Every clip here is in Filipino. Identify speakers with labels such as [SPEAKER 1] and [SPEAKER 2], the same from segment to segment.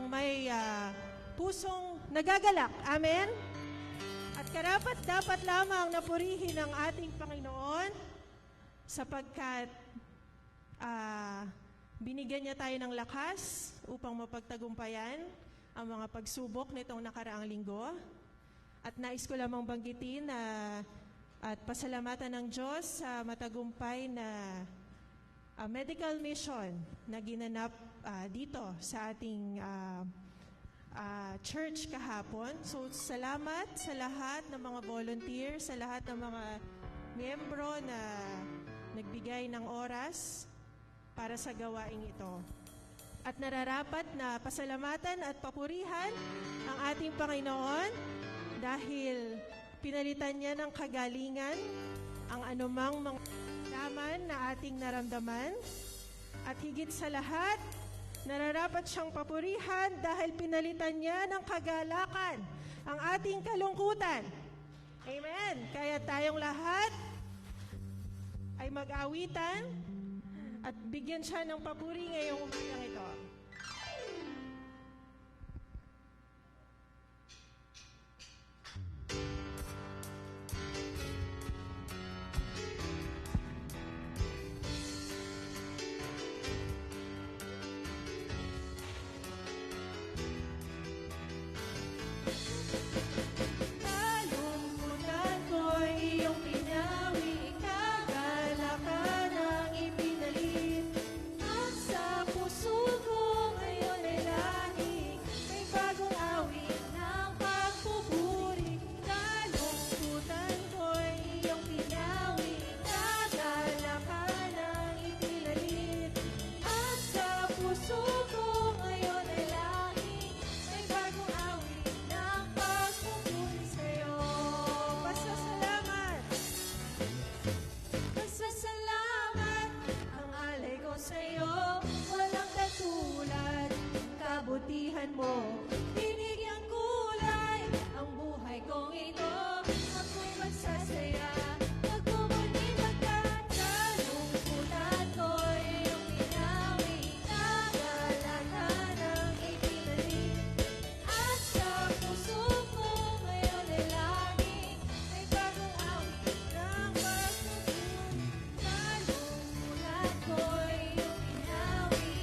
[SPEAKER 1] ang may pusong nagagalak. Amen? At karapat dapat lamang napurihin ang ating Panginoon sapagkat binigyan niya tayo ng lakas upang mapagtagumpayan ang mga pagsubok nitong nakaraang linggo. At nais ko lamang banggitin at pasalamatan ng Diyos sa matagumpay na medical mission na ginanap dito sa ating church kahapon. So, salamat sa lahat ng mga volunteer, sa lahat ng mga miyembro na nagbigay ng oras para sa gawaing ito. At nararapat na pasalamatan at papurihan ang ating Panginoon dahil pinalitan niya ng kagalingan ang anumang mga laman na ating naramdaman. At higit sa lahat, nararapat siyang papurihan dahil pinalitan niya ng kagalakan ang ating kalungkutan. Amen. Kaya tayong lahat ay mag-awitan at bigyan siya ng papuri ngayong umagang ito. Kabutihan mo, binigyan kulay ang buhay kong ito. Ako'y magsasaya, magmumuli magkakalungkutan ko'y iyong pinawi, kagalakan ang ipinalit. At sa puso ko ngayon ay laging may bagong awit ng pagpupuri. Kalungkutan ko'y iyong pinawi,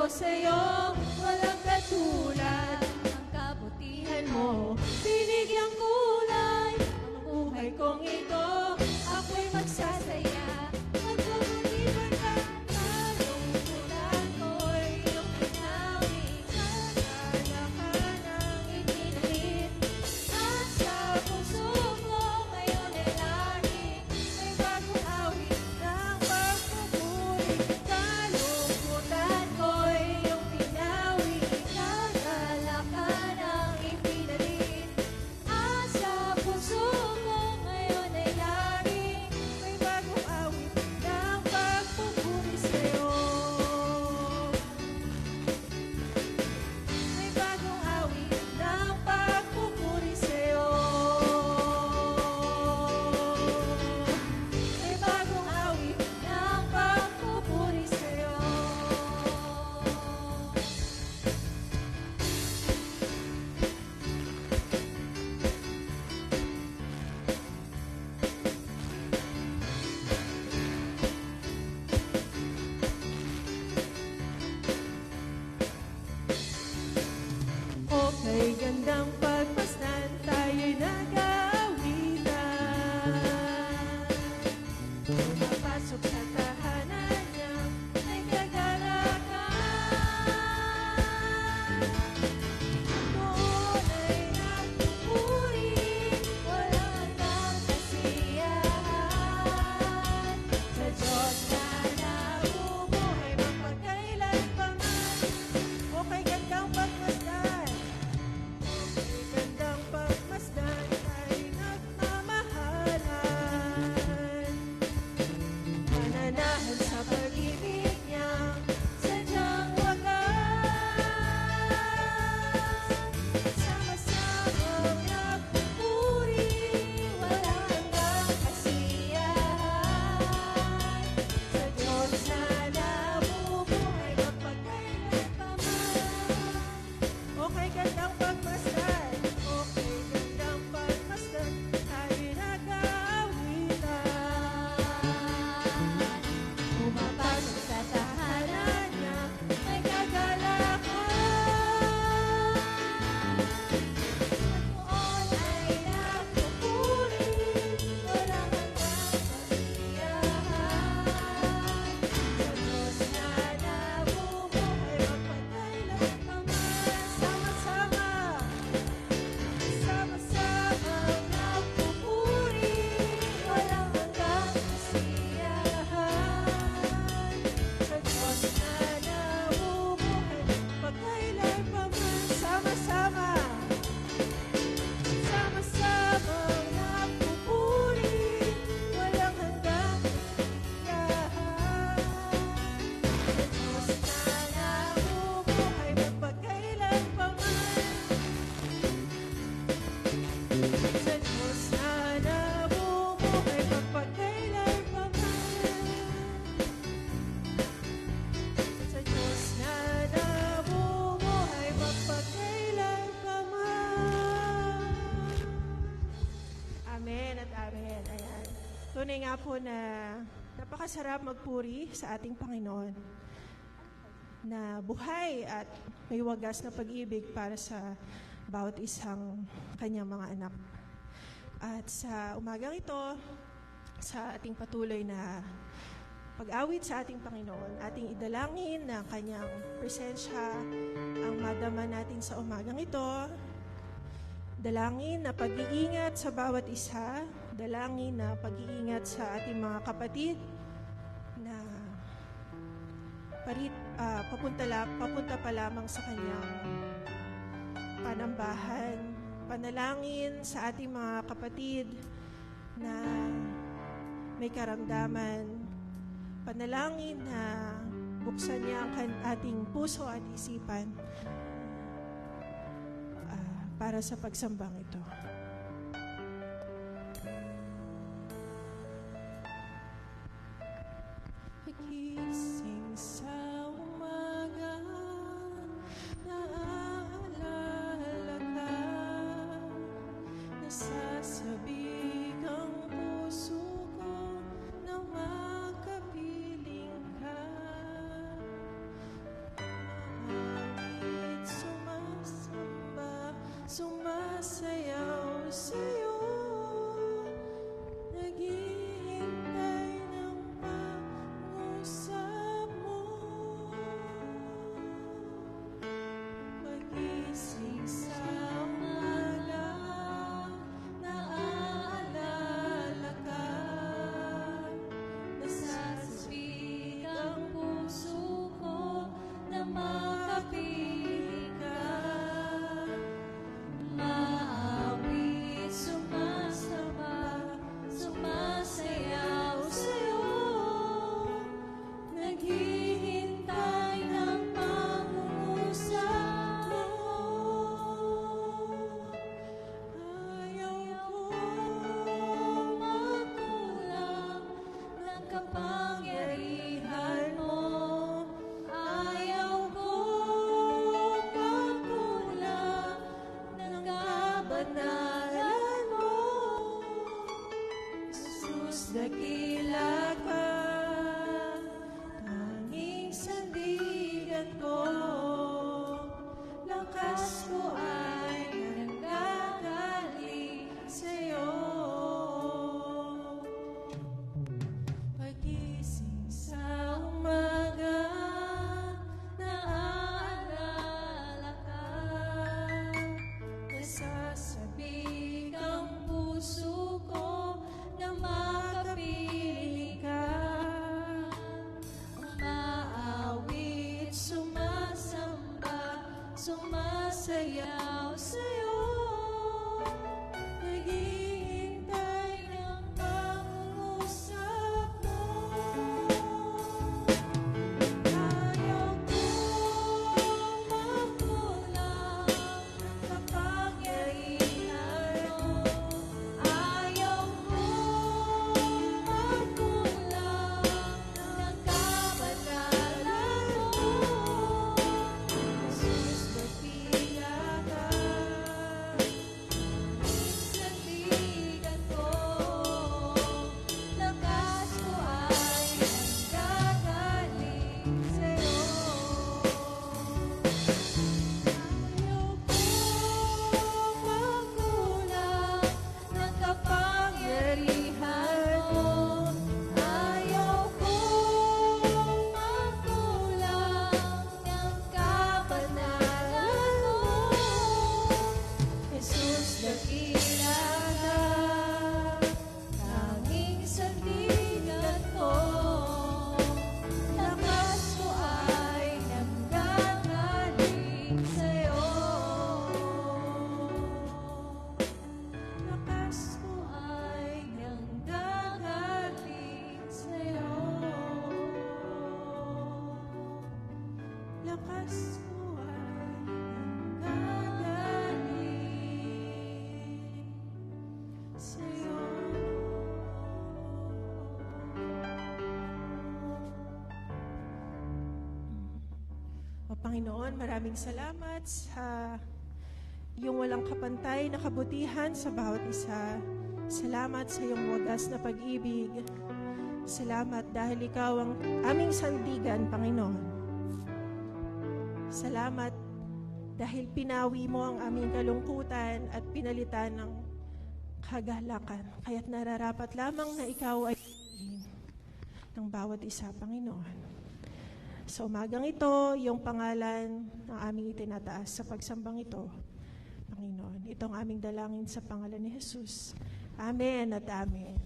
[SPEAKER 1] sa'yo, walang katulad ang kabutihan mo. Binigyan kulay ang buhay kong ito. Ako'y magsasaya, magmumuli magkakalungkutan ko'y iyong pinawi, kagalakan ang ipinalit. At sa puso ko ngayon ay laging may bagong awit ng pagpupuri. Kalungkutan ko'y iyong pinawi, kagalakan ang ipinalit. At sa puso ko ngayon ay tunay nga po na napakasarap magpuri sa ating Panginoon na buhay at may wagas na pag-ibig para sa bawat isang kanyang mga anak. At sa umagang ito, sa ating patuloy na pag-awit sa ating Panginoon, ating idalangin na kanyang presensya ang madama natin sa umagang ito. Dalangin na pag-iingat sa bawat isa, dalangin na pag-iingat sa ating mga kapatid na papunta pa lamang sa kanyang panambahan. Panalangin sa ating mga kapatid na may karamdaman. Panalangin na buksan niya ang ating puso at isipan para sa pagsambang ito. Gising sa umaga, naaalala ka, nasasabik ang puso ko na makapiling ka. Maawit, sumasamba, sumasayaw sa'yo, naghihintay ng pag-usap mo. Pagising sa umaga, naaalala ka, nasasabik ang puso ko na makapiling ka. Maawit, sumasamba, sumasayaw sa'yo, naghihintay ng pangungusap mo. Ayaw kong magkulang ng kapangyarihan mo. Ayaw kong magkulang ng kabanalan mo. Jesus, dakila ka, tanging sandigan ko, lakas ko ay nanggagaling sa'yo. Pagising sa umaga, naaalala ka, nasasabik ang puso ko na makapiling ka. Umaawit, sumasamba, sumasayaw sa'yo, naghihintay ng pangungusap mo. Ayaw kong magkulang ng kapangyarihan mo. Ayaw kong magkulang ng kabanalan mo. Jesus, dakila ka, sandigan ko, lakas ko ay nanggagaling sa'yo. Ayaw kong magkulang ng kapangyarihan mo. Ayaw kong magkulang ng kabanalan mo. Jesus, dakila ka, tanging sandigan ko, lakas ko ay nanggagaling sa'yo. Lakas ko ay nanggagaling sa'yo. Lakas ko ay nanggagaling sa'yo. O Panginoon, maraming salamat sa iyong walang kapantay na kabutihan sa bawat isa. Salamat sa iyong wagas na pag-ibig. Salamat dahil ikaw ang aming sandigan, Panginoon. Salamat dahil pinawi mo ang aming kalungkutan at pinalitan ng kagalakan. Kaya't nararapat lamang na ikaw ay ng bawat isa, Panginoon. Sa umagang ito, yung pangalan ng aming itinataas sa pagsambang ito, Panginoon. Ito ang aming dalangin sa pangalan ni Jesus. Amen at amen.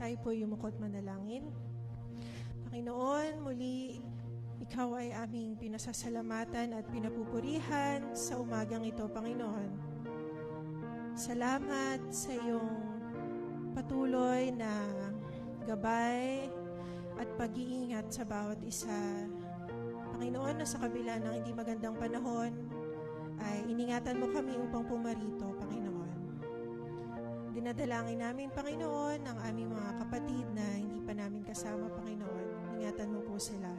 [SPEAKER 1] Tayo po yumukod manalangin. Panginoon, muli, Ikaw ay aming pinasasalamatan at pinapupurihan sa umagang ito, Panginoon. Salamat sa iyong patuloy na gabay at pag-iingat sa bawat isa. Panginoon, na sa kabila ng hindi magandang panahon, ay iningatan mo kami upang pumarito, Panginoon. Dinadalangin namin, Panginoon, ang aming mga kapatid na hindi pa namin kasama, Panginoon. Ingatan mo po sila.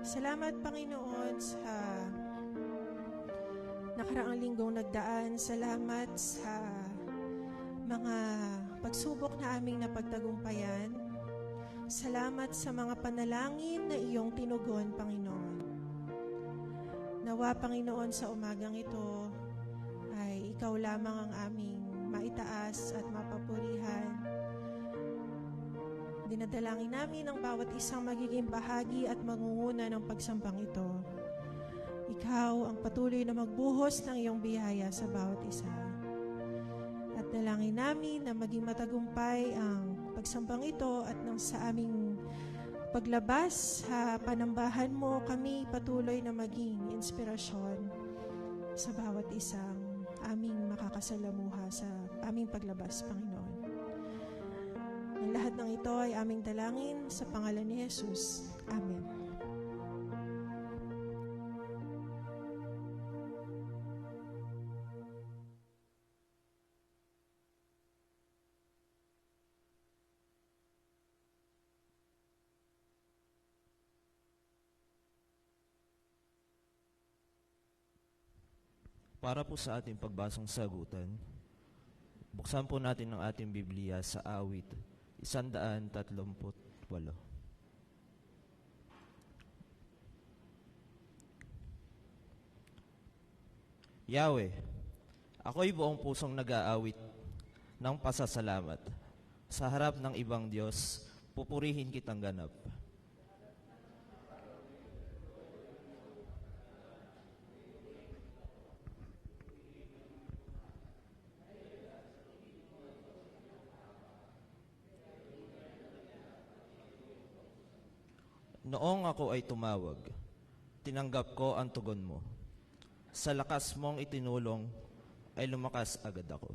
[SPEAKER 1] Salamat, Panginoon, sa nakaraang linggong nagdaan. Salamat sa mga pagsubok na aming napagtagumpayan. Salamat sa mga panalangin na iyong tinugon, Panginoon. Nawa, Panginoon, sa umagang ito ay ikaw lamang ang aming maitaas at mapapurihan. Dinadalangin namin ang bawat isang magiging bahagi at mangunguna ng pagsambang ito. Ikaw ang patuloy na magbuhos ng iyong biyaya sa bawat isa. At dalangin namin na maging matagumpay ang pagsambang ito at nang sa aming paglabas sa panambahan mo, kami patuloy na maging inspirasyon sa bawat isang aming makakasalamuha sa aming paglabas, Panginoon. Ang lahat ng ito ay aming dalangin sa pangalan ni Jesus. Amen.
[SPEAKER 2] Para po sa ating pagbasang sagutan, buksan po natin ang ating Biblia sa awit 138. Yahweh, ako'y buong pusong nag-aawit ng pasasalamat Sa harap ng ibang Diyos, pupurihin kitang ganap. Noong ako ay tumawag, tinanggap ko ang tugon mo. Sa lakas mong itinulong, ay lumakas agad ako.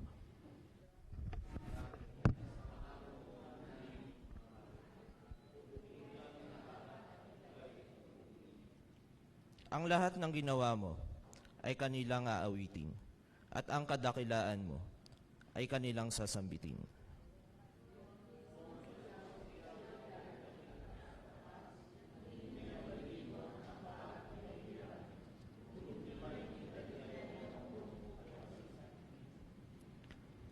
[SPEAKER 2] Ang lahat ng ginawa mo ay kanilang aawitin, at ang kadakilaan mo ay kanilang sasambitin.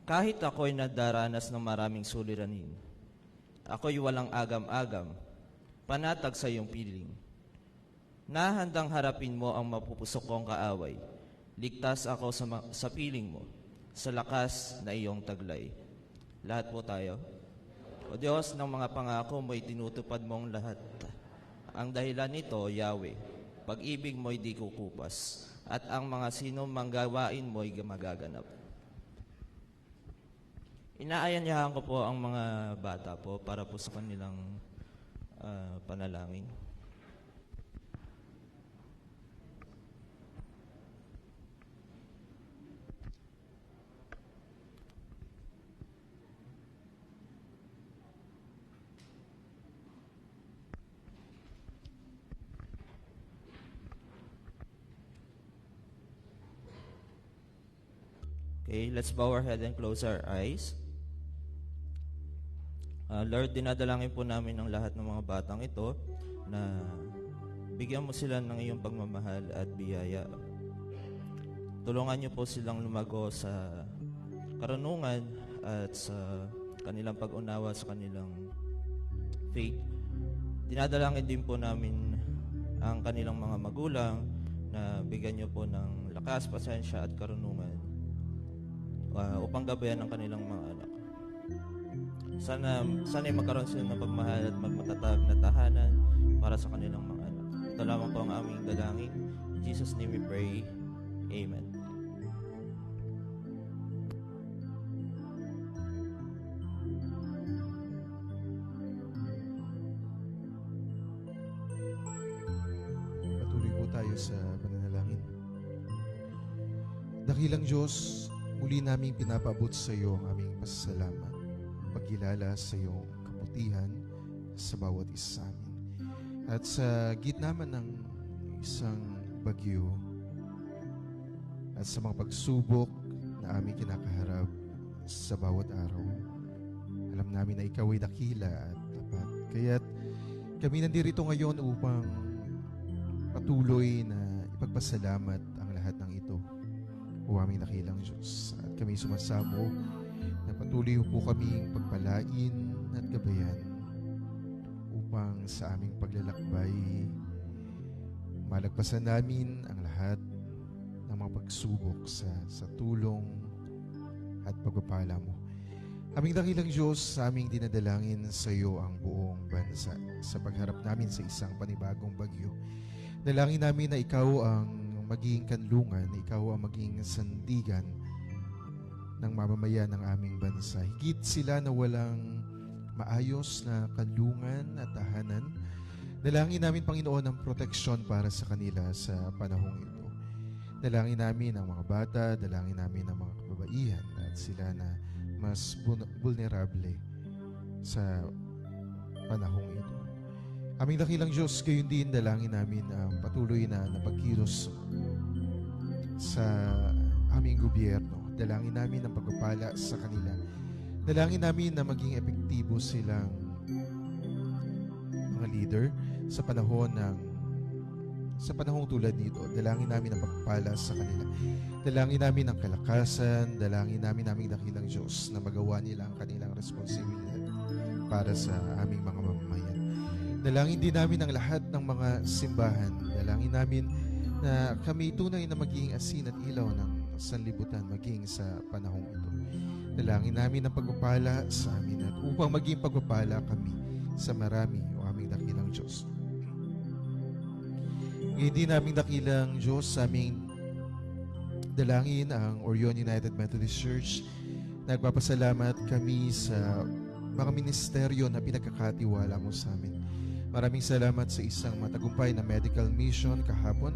[SPEAKER 2] Kahit ako'y nadaranas ng maraming suliranin, ako'y walang agam-agam, panatag sa iyong piling. Nahandang harapin mo ang mapupusok kong kaaway. Ligtas ako sa piling mo, sa lakas na iyong taglay. Lahat po tayo. O Diyos, ng mga pangako mo'y tinutupad mong lahat. Ang dahilan nito, Yahweh, pag-ibig mo'y di kukupas, at ang mga sino manggawain mo'y magaganap. Inaayanyahan ko po ang mga bata po para po sa kanilang panalangin. Okay, let's bow our head and close our eyes. Lord, dinadalangin po namin ang lahat ng mga batang ito na bigyan mo sila ng iyong pagmamahal at biyaya. Tulungan niyo po silang lumago sa karunungan at sa kanilang pag-unawa sa kanilang faith. Dinadalangin din po namin ang kanilang mga magulang na bigyan niyo po ng lakas, pasensya at karunungan upang gabayan ang kanilang mga anak. Sana'y magkaroon sila ng pagmahal at magmatatag na tahanan para sa kanilang mga anak. Ito lamang po ang aming dalangin. In Jesus' name we pray. Amen.
[SPEAKER 3] Patuloy po tayo sa pananalangin. Dakilang Diyos, muli naming pinapaabot sa iyo ang aming pasasalamat, pagkilala sa iyong kabutihan sa bawat isa sa amin. At sa gitna man ng isang bagyo at sa mga pagsubok na aming kinakaharap sa bawat araw, alam namin na ikaw ay dakila at tapat. Kaya't kami nandirito ngayon upang patuloy na ipagpasalamat ang lahat ng ito, o aming dakilang Diyos. At kami sumasamo na patuloy po kaming pagpalain at gabayan upang sa aming paglalakbay malagpasan namin ang lahat ng mga pagsubok sa tulong at pagpapala mo. Aming dakilang Diyos, sa aming dinadalangin sa iyo ang buong bansa sa pagharap namin sa isang panibagong bagyo. Dalangin namin na ikaw ang maging kanlungan, ikaw ang maging sandigan ng mamamayan ng aming bansa. Higit sila na walang maayos na kanlungan at tahanan. Dalangin namin, Panginoon, ang proteksyon para sa kanila sa panahong ito. Dalangin namin ang mga bata, dalangin namin ang mga kababaihan at sila na mas vulnerable sa panahong ito. Aming dakilang Diyos, gayon din dalangin namin ang patuloy na pagkilos sa aming gobyerno. Dalangin namin ang pagpapala sa kanila. Dalangin namin na maging epektibo silang mga leader sa panahong tulad nito. Dalangin namin ang pagpapala sa kanila. Dalangin namin ang kalakasan. Dalangin namin aming dakilang Diyos na magawa nila ang kanilang responsibilidad para sa aming mga mamamayan. Dalangin din namin ang lahat ng mga simbahan. Dalangin namin na kami tunay na maging asin at ilaw ng sanlibutan maging sa panahong ito. Dalangin namin ang pagpapala sa amin at upang maging pagpapala kami sa marami o aming dakilang Diyos. Hindi namin dakilang Diyos sa aming dalangin ang Orion United Methodist Church. Nagpapasalamat kami sa mga ministeryo na pinagkakatiwala mo sa amin. Maraming salamat sa isang matagumpay na medical mission kahapon.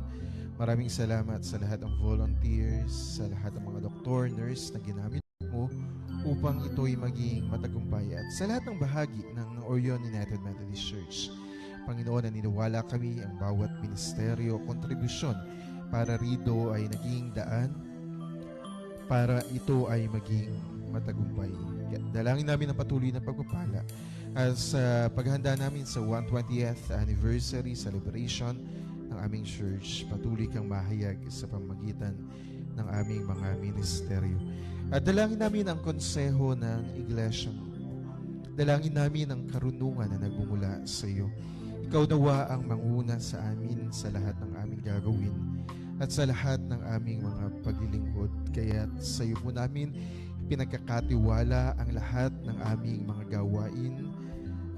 [SPEAKER 3] Maraming salamat sa lahat ng volunteers, sa lahat ng mga doktor, nurse na ginamit mo upang ito'y maging matagumpay at sa lahat ng bahagi ng Orion United Methodist Church. Panginoon, naniniwala kami ang bawat ministeryo, kontribusyon para rito ay naging daan para ito ay maging matagumpay. Dalangin namin ang patuloy na pagpapala sa paghahanda namin sa 120th anniversary celebration ng aming church. Patuloy kang mahayag sa pamagitan ng aming mga ministeryo. At dalangin namin ang konseho ng iglesia mo. Dalangin namin ang karunungan na nagbumula sa iyo. Ikaw nawa ang manguna sa amin sa lahat ng aming gagawin at sa lahat ng aming mga paglilingkod. Kaya sa iyo po namin pinagkakatiwala ang lahat ng aming mga gawain,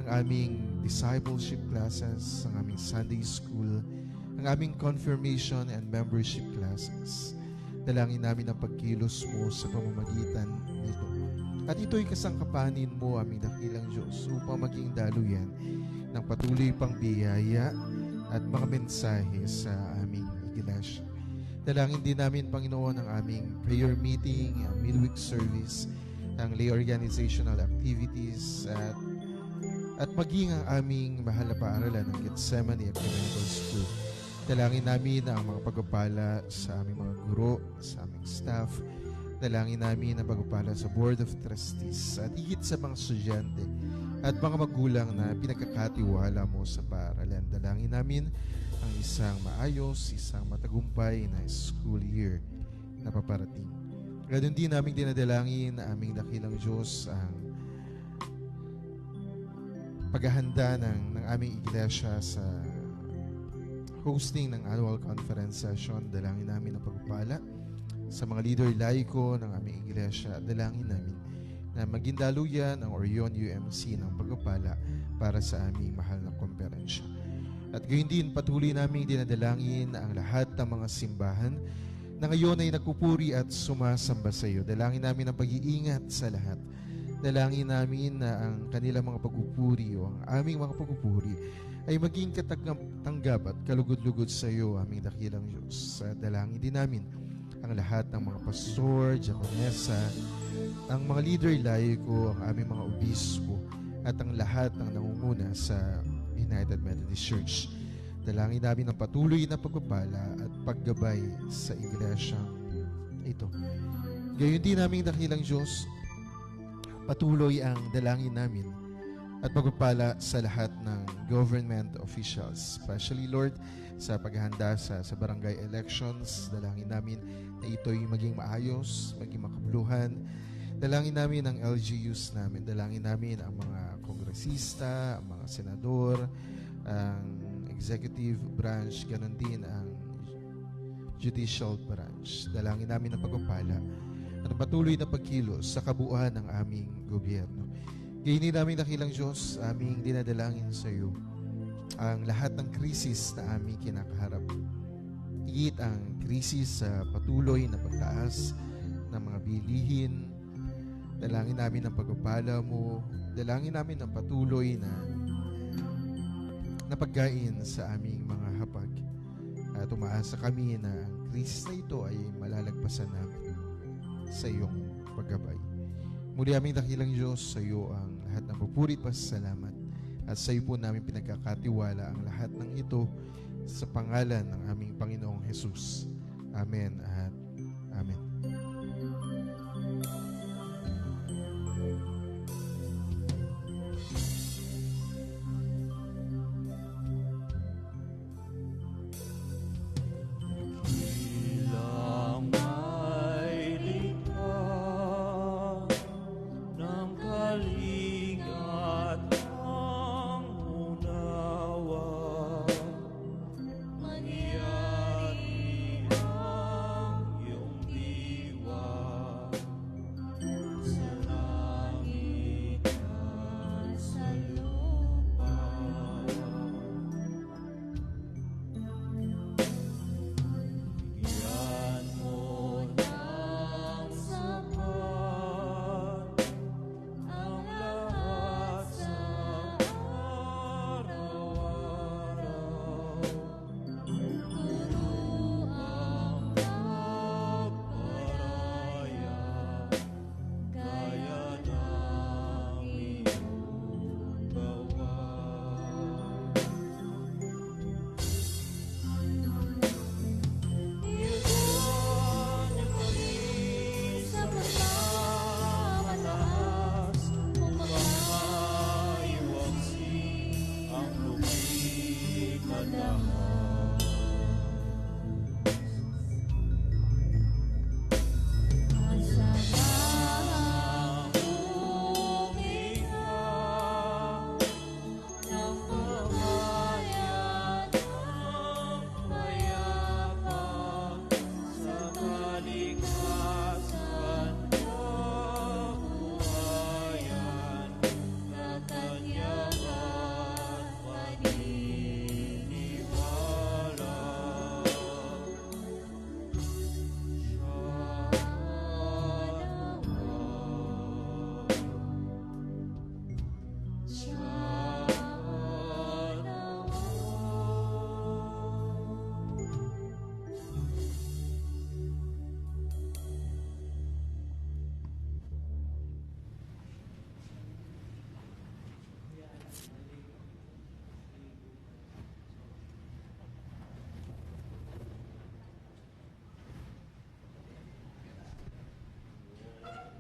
[SPEAKER 3] ang aming discipleship classes, ang aming Sunday school, ang aming confirmation and membership classes. Dalangin namin ang pagkilos mo sa pamamagitan nito. At ito'y kasangkapanin mo, aming dakilang Diyos, upang maging daluyan ng patuloy pang biyaya at mga mensahe sa aming iglesia. Dalangin din namin, Panginoon, ang aming prayer meeting, ang midweek service, ang lay organizational activities, at maging ang aming mahal na paaralan ng Gethsemane Ecumenical School. Dalangin namin ang mga pagpapala sa aming mga guro, sa aming staff. Dalangin namin ang pagpapala sa Board of Trustees at higit sa mga estudyante at mga magulang na pinagkakatiwala mo sa paaralan. Dalangin namin ang isang maayos, isang matagumpay na school year na paparating. Ganon din namin dinadalangin na aming dakilang Diyos ang paghahanda ng aming iglesia sa hosting ng annual conference session. Dalangin namin ang pagpapala sa mga leader laiko ng aming iglesia. Dalangin namin na maging daluyan ang Orion UMC ng pagpapala para sa aming mahal na komperensya. At gayon din patuloy namin dinadalangin ang lahat ng mga simbahan na ngayon ay nagpupuri at sumasamba sa iyo. Dalangin namin ang pag-iingat sa lahat. Dalangin namin na ang kanilang mga pagpupuri o ang aming mga pagpupuri ay maging katanggap at kalugod-lugod sa iyo, aming dakilang Diyos. Dalangin din namin ang lahat ng mga pastor, diakonesa, ang mga leader laiko, ang aming mga obispo, at ang lahat ng nangunguna sa United Methodist Church. Dalangin namin ang patuloy na pagpapala at paggabay sa iglesia ito. Gayon din namin dakilang Diyos, patuloy ang dalangin namin at pagpapala sa lahat ng government officials, especially Lord sa paghahanda sa barangay elections. Dalangin namin na ito'y maging maayos, maging makabuluhan. Dalangin namin ang LGUs namin. Dalangin namin ang mga kongresista, ang mga senador, ang executive branch, ganon din ang judicial branch. Dalangin namin ang pagpapala at ang patuloy na pagkilos sa kabuuan ng aming gobyerno. Gayon namin dakilang Diyos, aming dinadalangin sa iyo ang lahat ng krisis na aming kinakaharap. Higit ang krisis sa patuloy na pagtaas ng mga bilihin. Dalangin namin ang pagpapala mo. Dalangin namin ang patuloy na pagkain sa aming mga hapag. At umaasa kami na ang krisis na ito ay malalagpasan namin sa iyong paggabay. Muli aming dakilang Diyos, sa iyo ang lahat ng papuri at pasasalamat. At sa iyo po namin pinagkakatiwala ang lahat ng ito sa pangalan ng aming Panginoong Jesus. Amen at Amen.
[SPEAKER 2] Ilang may likha ng kalingat ang unawa, mangyari ang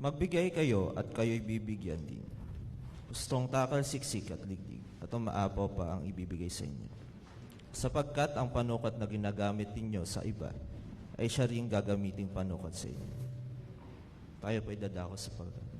[SPEAKER 2] Magbigay kayo at kayo'y bibigyan din. Gustong takal, siksik at liglig, at umaapaw pa ang ibibigay sa inyo. Sapagkat ang panukat na ginagamit ninyo sa iba ay siya ring gagamiting panukat sa inyo. Tayo po'y dadako sa pagdalo.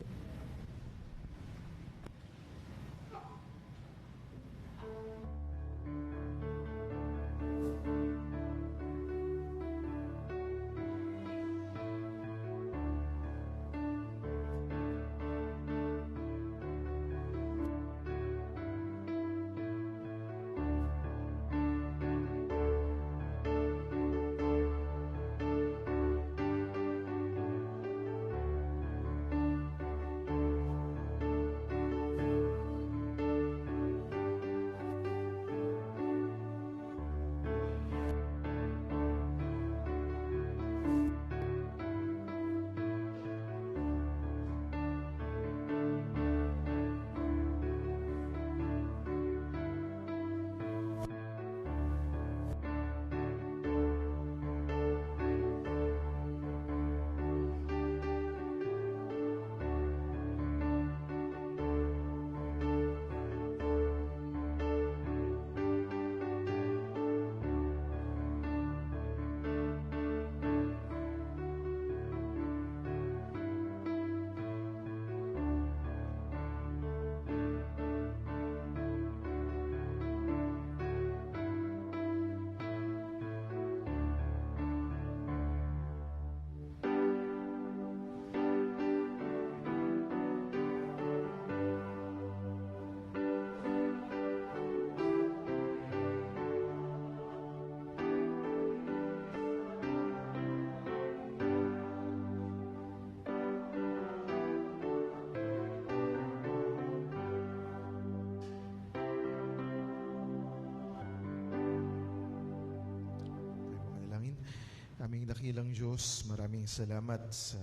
[SPEAKER 3] Aming dakilang Diyos, maraming salamat sa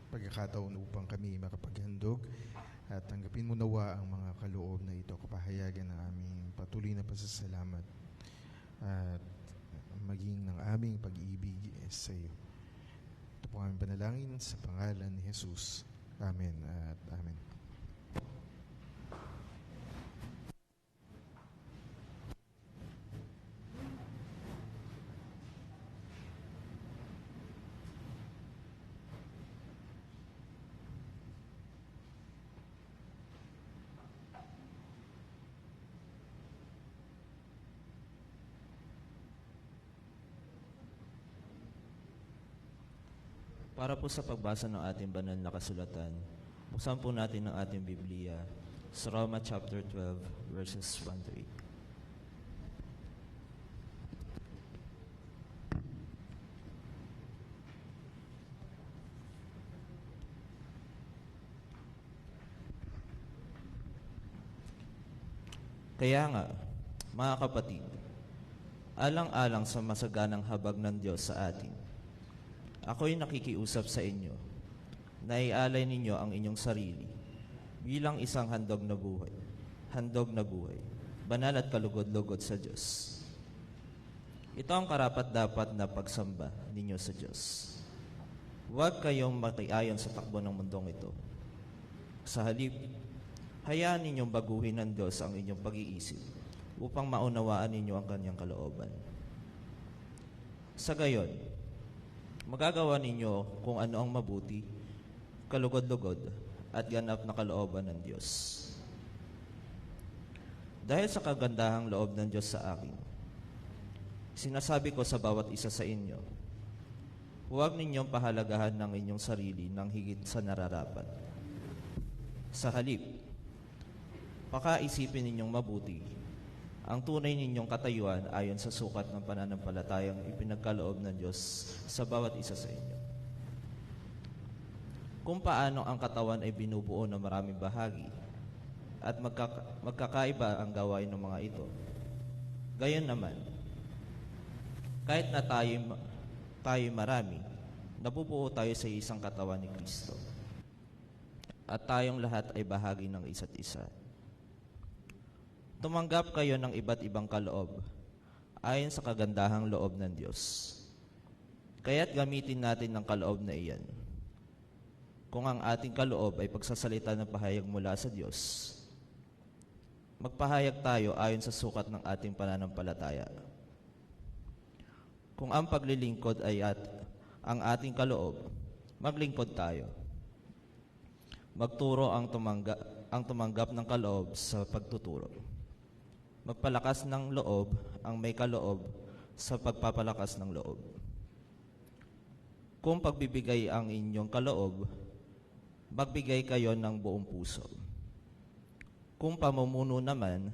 [SPEAKER 3] pagkakataon upang kami makapaghandog at tanggapin mo nawa ang mga kaloob na ito, kapahayagan ng aming patuloy na pasasalamat at maging ng aming pag-ibig sa iyo. Ito po aming panalangin sa pangalan ni Jesus. Amen at amen.
[SPEAKER 2] Para po sa pagbasa ng ating banal na kasulatan, buksan po natin ang ating Biblia sa Roma chapter 12, verses 1 to 8. Kaya nga, mga kapatid, alang-alang sa masaganang habag ng Diyos sa atin, ako'y nakikiusap sa inyo na ialay ninyo ang inyong sarili bilang isang handog na buhay, banal at kalugod-lugod sa Diyos. Ito ang karapat-dapat na pagsamba ninyo sa Diyos. Huwag kayong makiayon sa takbo ng mundong ito. Sa halip, hayaan ninyong baguhin ng Diyos ang inyong pag-iisip upang maunawaan ninyo ang kanyang kalooban. Sa gayon, magagawa ninyo kung ano ang mabuti, kalugod-lugod, at ganap na kalooban ng Diyos. Dahil sa kagandahang loob ng Diyos sa akin, sinasabi ko sa bawat isa sa inyo, huwag ninyong pahalagahan ng inyong sarili ng higit sa nararapat. Sa halip, pakaisipin ninyong mabuti ang tunay ninyong katayuan ayon sa sukat ng pananampalatayang ipinagkaloob ng Diyos sa bawat isa sa inyo. Kung paano ang katawan ay binubuo ng maraming bahagi at magkakaiba ang gawain ng mga ito, gayon naman, kahit na tayo marami, nabubuo tayo sa isang katawan ni Kristo at tayong lahat ay bahagi ng isa't isa. Tumanggap kayo ng iba't ibang kaloob ayon sa kagandahang loob ng Diyos. Kaya't gamitin natin ng kaloob na iyan. kung ang ating kaloob ay pagsasalita ng pahayag mula sa Diyos, magpahayag tayo ayon sa sukat ng ating pananampalataya. Kung ang paglilingkod ay ang ating kaloob, maglingkod tayo. Magturo ang tumanggap ng kaloob sa pagtuturo. Magpalakas ng loob ang may kaloob sa pagpapalakas ng loob. Kung pagbibigay ang inyong kaloob, magbigay kayo ng buong puso. Kung pamumuno naman,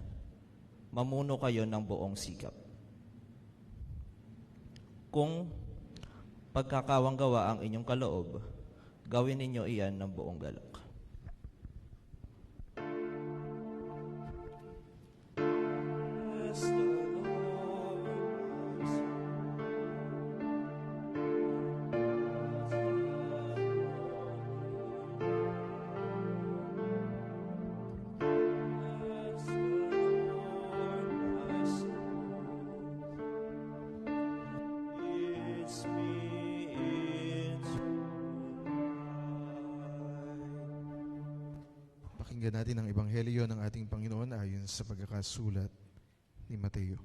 [SPEAKER 2] mamuno kayo ng buong sikap. Kung pagkakawanggawa ang inyong kaloob, gawin ninyo iyan ng buong galak.
[SPEAKER 3] Pakinggan natin ang Ebanghelyo ng ating Panginoon ayon sa pagkakasulat ni Mateo.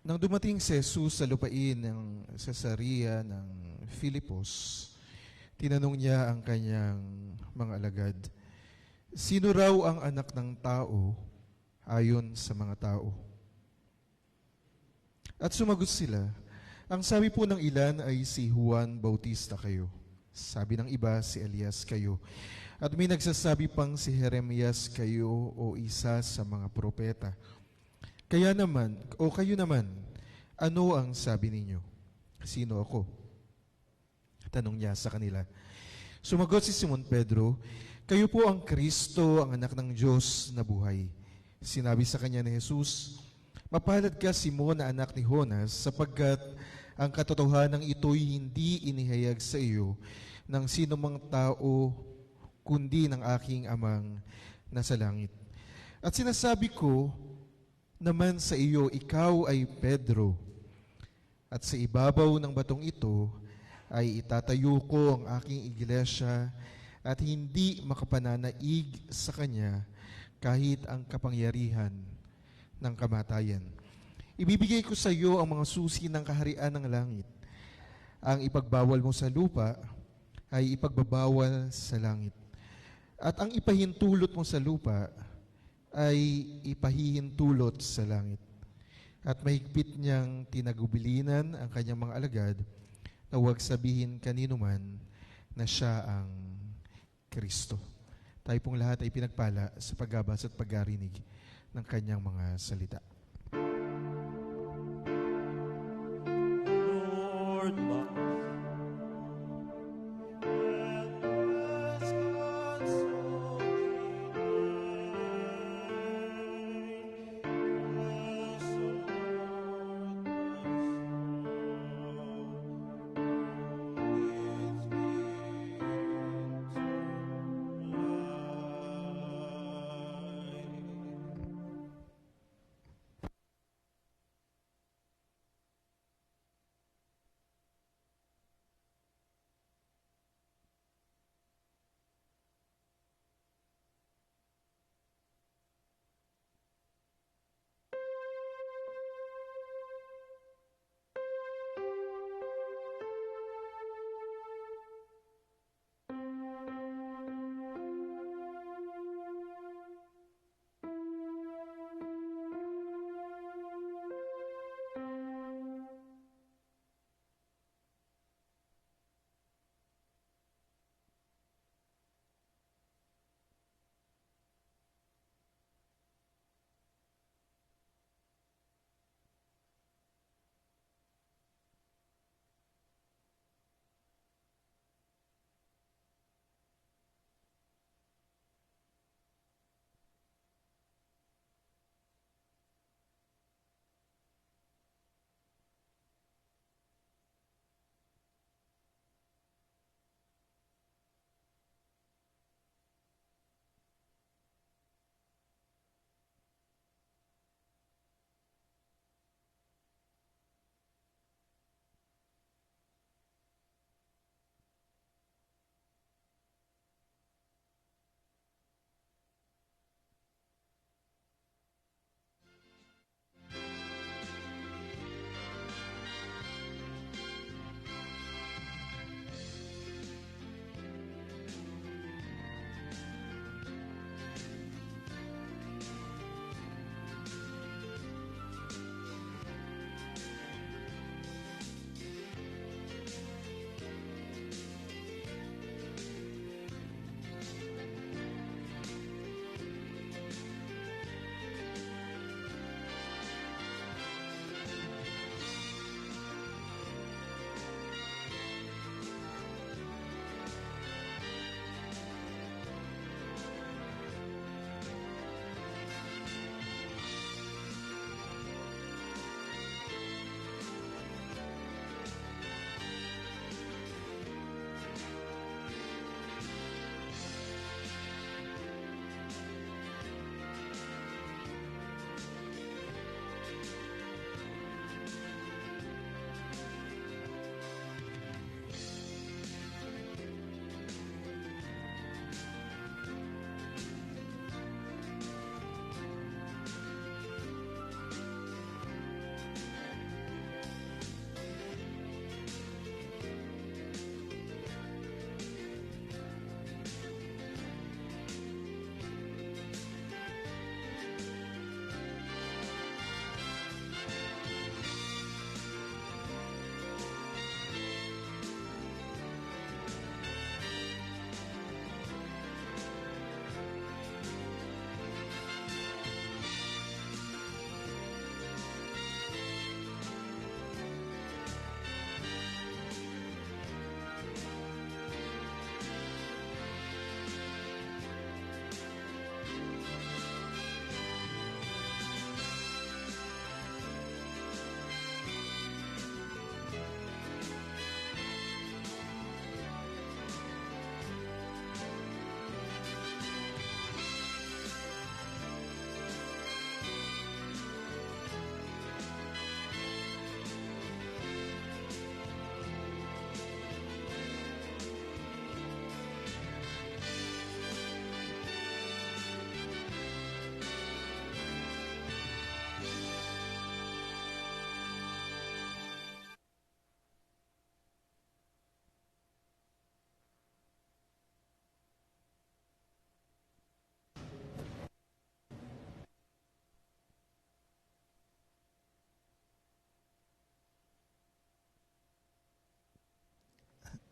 [SPEAKER 3] Nang dumating si Jesus sa lupain ng Cesarea ng Filipos, tinanong niya ang kanyang mga alagad, "Sino raw ang anak ng tao ayon sa mga tao?" At sumagot sila, "Ang sabi po ng ilan ay si Juan Bautista kayo. Sabi ng iba, si Elias kayo. At may nagsasabi pang si Jeremias kayo o isa sa mga propeta. Kayo naman, ano ang sabi ninyo? Sino ako?" Tanong niya sa kanila. Sumagot si Simon Pedro, "Kayo po ang Kristo, ang anak ng Diyos na buhay." Sinabi sa kanya ni Jesus, "Mapalad ka, Simon, na anak ni Jonas, sapagkat ang katotohanan ito'y hindi inihayag sa iyo ng sinumang tao, kundi ng aking amang nasa langit. At sinasabi ko naman sa iyo, ikaw ay Pedro, at sa ibabaw ng batong ito ay itatayo ko ang aking iglesia, at hindi makapananaig sa kanya kahit ang kapangyarihan ng kamatayan. Ibibigay ko sa iyo ang mga susi ng kaharian ng langit. Ang ipagbawal mo sa lupa ay ipagbabawal sa langit. At ang ipahintulot mo sa lupa ay ipahihintulot sa langit." At mahigpit niyang tinagubilinan ang kanyang mga alagad na huwag sabihin kanino man na siya ang Kristo. Tayo pong lahat ay pinagpala sa pagbabasa at paggarinig ng kanyang mga salita.
[SPEAKER 2] Lord,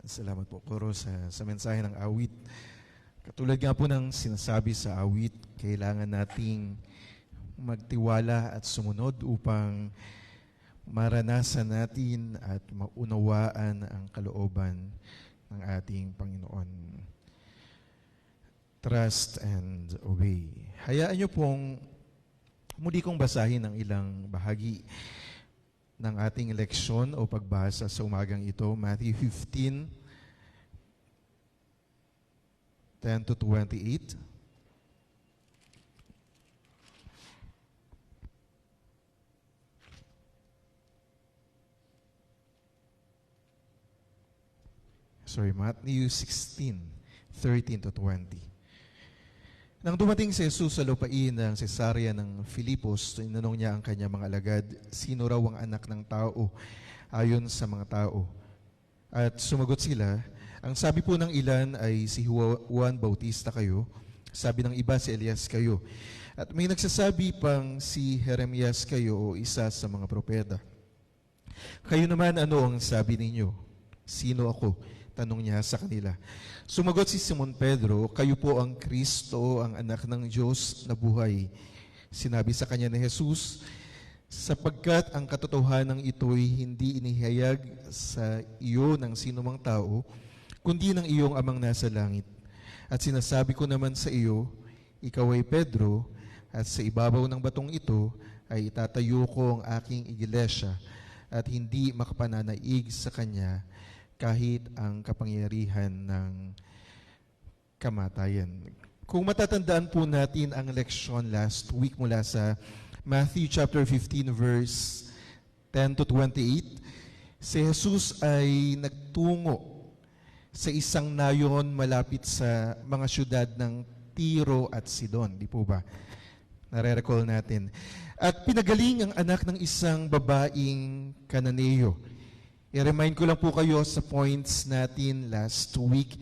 [SPEAKER 3] Salamat po, Koro, sa mensahe ng awit. Katulad nga po ng sinasabi sa awit, kailangan nating magtiwala at sumunod upang maranasan natin at maunawaan ang kalooban ng ating Panginoon. Trust and obey. Hayaan niyo pong muli kong basahin ang ilang bahagi ng ating leksyon o pagbasa sa umagang ito, Matthew 15, 10 to 28. Matthew 16, 13 to 20. Nang dumating si Jesus sa lupain ng Cesarea ng Filipos, tinanong niya ang kanyang mga alagad, sino raw ang anak ng tao ayon sa mga tao? At sumagot sila, ang sabi po ng ilan ay si Juan Bautista kayo, sabi ng iba si Elias kayo, at may nagsasabi pang si Jeremias kayo o isa sa mga propeta. Kayo naman, ano ang sabi ninyo? Sino ako? Tanong niya sa kanila. Sumagot si Simon Pedro, kayo po ang Kristo, ang anak ng Diyos na buhay. Sinabi sa kanya ni Jesus, sapagkat ang katotohanan ito'y hindi inihayag sa iyo ng sinumang tao, kundi ng iyong amang nasa langit. At sinasabi ko naman sa iyo, ikaw ay Pedro, at sa ibabaw ng batong ito ay itatayo ko ang aking iglesia, at hindi makapananaig sa kanya kahit ang kapangyarihan ng kamatayan. Kung matatandaan po natin ang leksyon last week mula sa Matthew chapter 15 verse 10 to 28, si Jesus ay nagtungo sa isang nayon malapit sa mga syudad ng Tiro at Sidon. Di po ba? Nare-recall natin. At pinagaling ang anak ng isang babaeng Kananeo. I-remind ko lang po kayo sa points natin last week.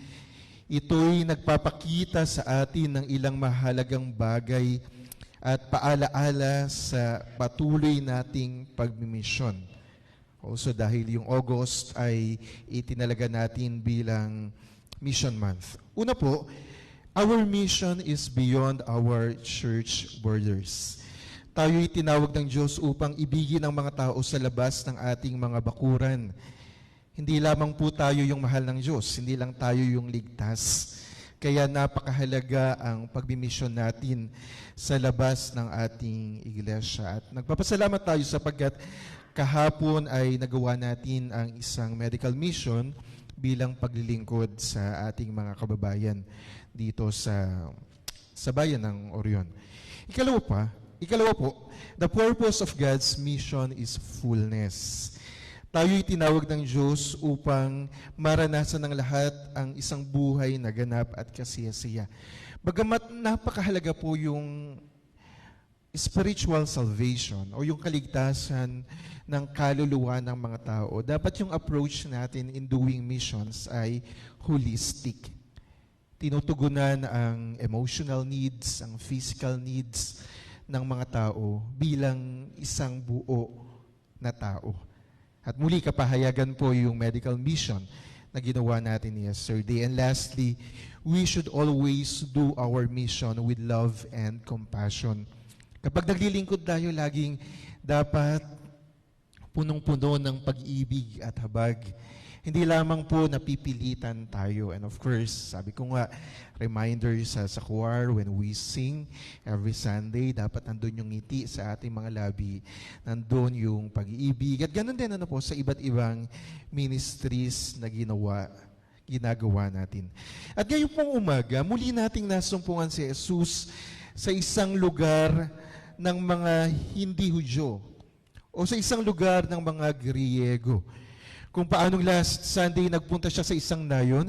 [SPEAKER 3] Ito'y nagpapakita sa atin ng ilang mahalagang bagay at paalaala sa patuloy nating pagmimisyon. Also dahil yung August ay itinalaga natin bilang Mission Month. Una po, our mission is beyond our church borders. Tayo'y tinawag ng Diyos upang ibigin ang mga tao sa labas ng ating mga bakuran. Hindi lamang po tayo yung mahal ng Diyos, hindi lang tayo yung ligtas. Kaya napakahalaga ang pagbimisyon natin sa labas ng ating iglesia. At nagpapasalamat tayo sapagkat kahapon ay nagawa natin ang isang medical mission bilang paglilingkod sa ating mga kababayan dito sa bayan ng Orion. Ikalawa po, the purpose of God's mission is fullness. Tayo'y tinawag ng Diyos upang maranasan ng lahat ang isang buhay na ganap at kasiyasiya. Bagamat napakahalaga po yung spiritual salvation o yung kaligtasan ng kaluluwa ng mga tao, dapat yung approach natin in doing missions ay holistic. Tinutugunan ang emotional needs, ang physical needs ng mga tao bilang isang buo na tao. At muli kapahayagan po yung medical mission na ginawa natin yesterday. And lastly, we should always do our mission with love and compassion. Kapag naglilingkod tayo, laging dapat punong-puno ng pag-ibig at habag. Hindi lamang po napipilitan tayo. And of course, sabi ko nga, reminder sa choir when we sing every Sunday, dapat nandun yung ngiti sa ating mga labi. Nandun yung pag-iibig. At ganun din po sa iba't ibang ministries na ginagawa natin. At ngayon pong umaga, muli nating nasumpungan si Jesus sa isang lugar ng mga hindi Hudyo o sa isang lugar ng mga Griego. Kung paanong last Sunday nagpunta siya sa isang nayon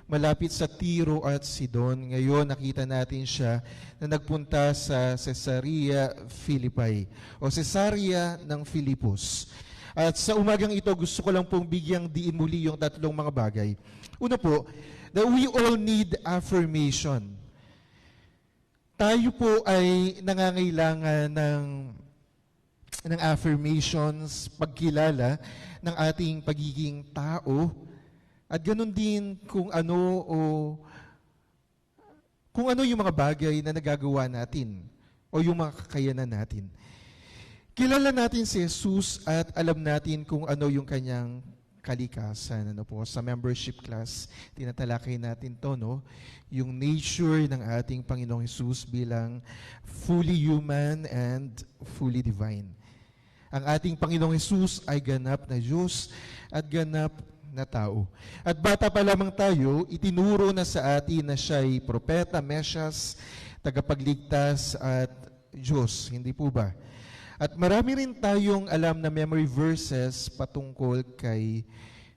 [SPEAKER 3] malapit sa Tiro at Sidon. Ngayon nakita natin siya na nagpunta sa Caesarea Philippi o Caesarea ng Filipos. At sa umagang ito gusto ko lang pong bigyang diin muli yung tatlong mga bagay. Una po, that we all need affirmation. Tayo po ay nangangailangan ng affirmations, pagkilala ng ating pagiging tao At ganun din kung ano yung mga bagay na nagagawa natin o yung mga kakayanan natin. Kilala natin si Jesus at alam natin kung ano yung kanyang kalikasan. Sa membership class, tinatalakay natin to, no? Yung nature ng ating Panginoong Jesus bilang fully human and fully divine. Ang ating Panginoong Jesus ay ganap na Diyos at ganap na tao. At bata pa lamang tayo, itinuro na sa atin na siya'y propeta, Mesyas, tagapagligtas at Diyos. Hindi po ba? At marami rin tayong alam na memory verses patungkol kay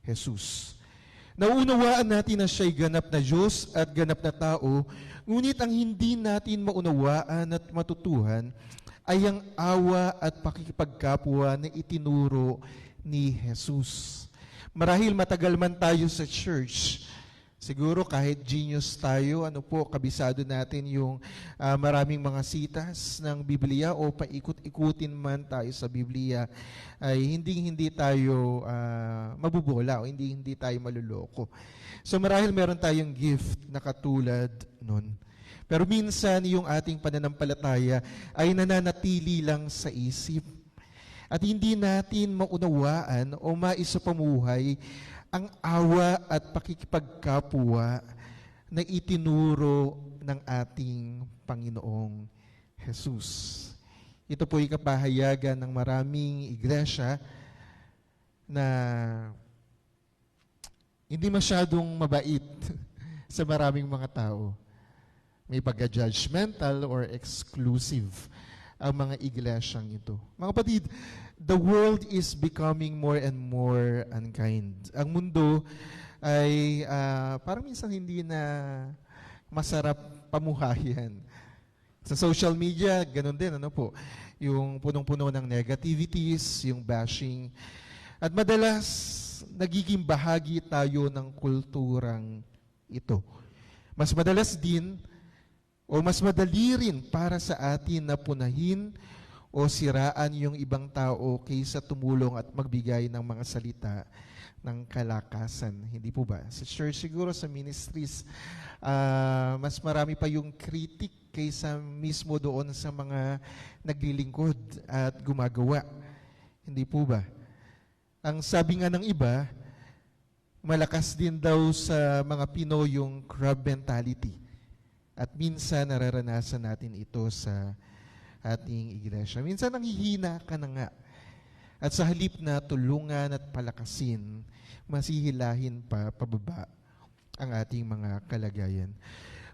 [SPEAKER 3] Jesus. Nauunawaan natin na siya'y ganap na Diyos at ganap na tao, ngunit ang hindi natin maunawaan at matutuhan ay ang awa at pakikipagkapwa na itinuro ni Jesus. Marahil matagal man tayo sa church, siguro kahit genius tayo, kabisado natin yung maraming mga sitas ng Biblia o paikot-ikutin man tayo sa Biblia, ay hindi tayo mabubola o hindi tayo maluloko. So marahil meron tayong gift na katulad nun. Pero minsan yung ating pananampalataya ay nananatili lang sa isip. At hindi natin maunawaan o maisapamuhay ang awa at pakikipagkapwa na itinuro ng ating Panginoong Jesus. Ito po ay kapahayagan ng maraming iglesia na hindi masyadong mabait sa maraming mga tao. May pagka-judgmental or exclusive ang mga iglesyang ito. Mga kapatid, the world is becoming more and more unkind. Ang mundo ay parang minsan hindi na masarap pamuhayan. Sa social media, ganun din, yung punong-puno ng negativities, yung bashing. At madalas, nagiging bahagi tayo ng kulturang ito. Mas madalas din, o mas madali rin para sa atin na punahin o siraan yung ibang tao kaysa tumulong at magbigay ng mga salita ng kalakasan. Hindi po ba? Sa church siguro, sa ministries, mas marami pa yung critic kaysa mismo doon sa mga naglilingkod at gumagawa. Hindi po ba? Ang sabi nga ng iba, malakas din daw sa mga Pinoy yung crab mentality. At minsan nararanasan natin ito sa ating iglesia. Minsan nanghihina ka na nga. At sa halip na tulungan at palakasin, masihilahin pa pababa ang ating mga kalagayan.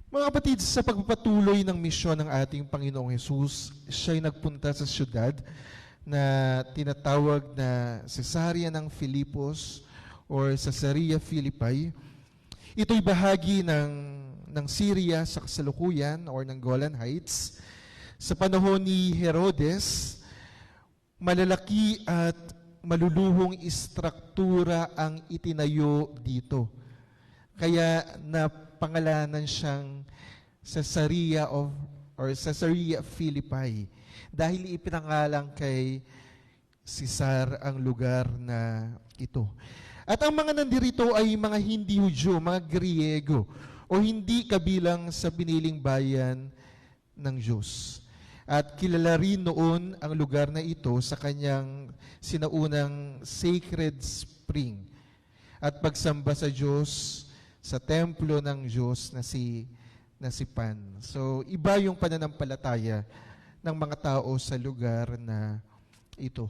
[SPEAKER 3] Mga kapatid, sa pagpapatuloy ng misyon ng ating Panginoong Hesus, siya'y nagpunta sa syudad na tinatawag na Cesarea ng Filipos or Caesarea Philippi. Ito'y bahagi ng Syria sa kasalukuyan or ng Golan Heights. Sa panahon ni Herodes, malalaki at maluluhong istruktura ang itinayo dito. Kaya napangalanan siyang Caesarea Philippi dahil ipinangalan kay Caesar ang lugar na ito. At ang mga nandirito ay mga hindi Hudyo, mga Griego, o hindi kabilang sa piniling bayan ng Diyos. At kilala rin noon ang lugar na ito sa kanyang sinaunang sacred spring at pagsamba sa Diyos sa templo ng Diyos na si Pan. So, iba yung pananampalataya ng mga tao sa lugar na ito.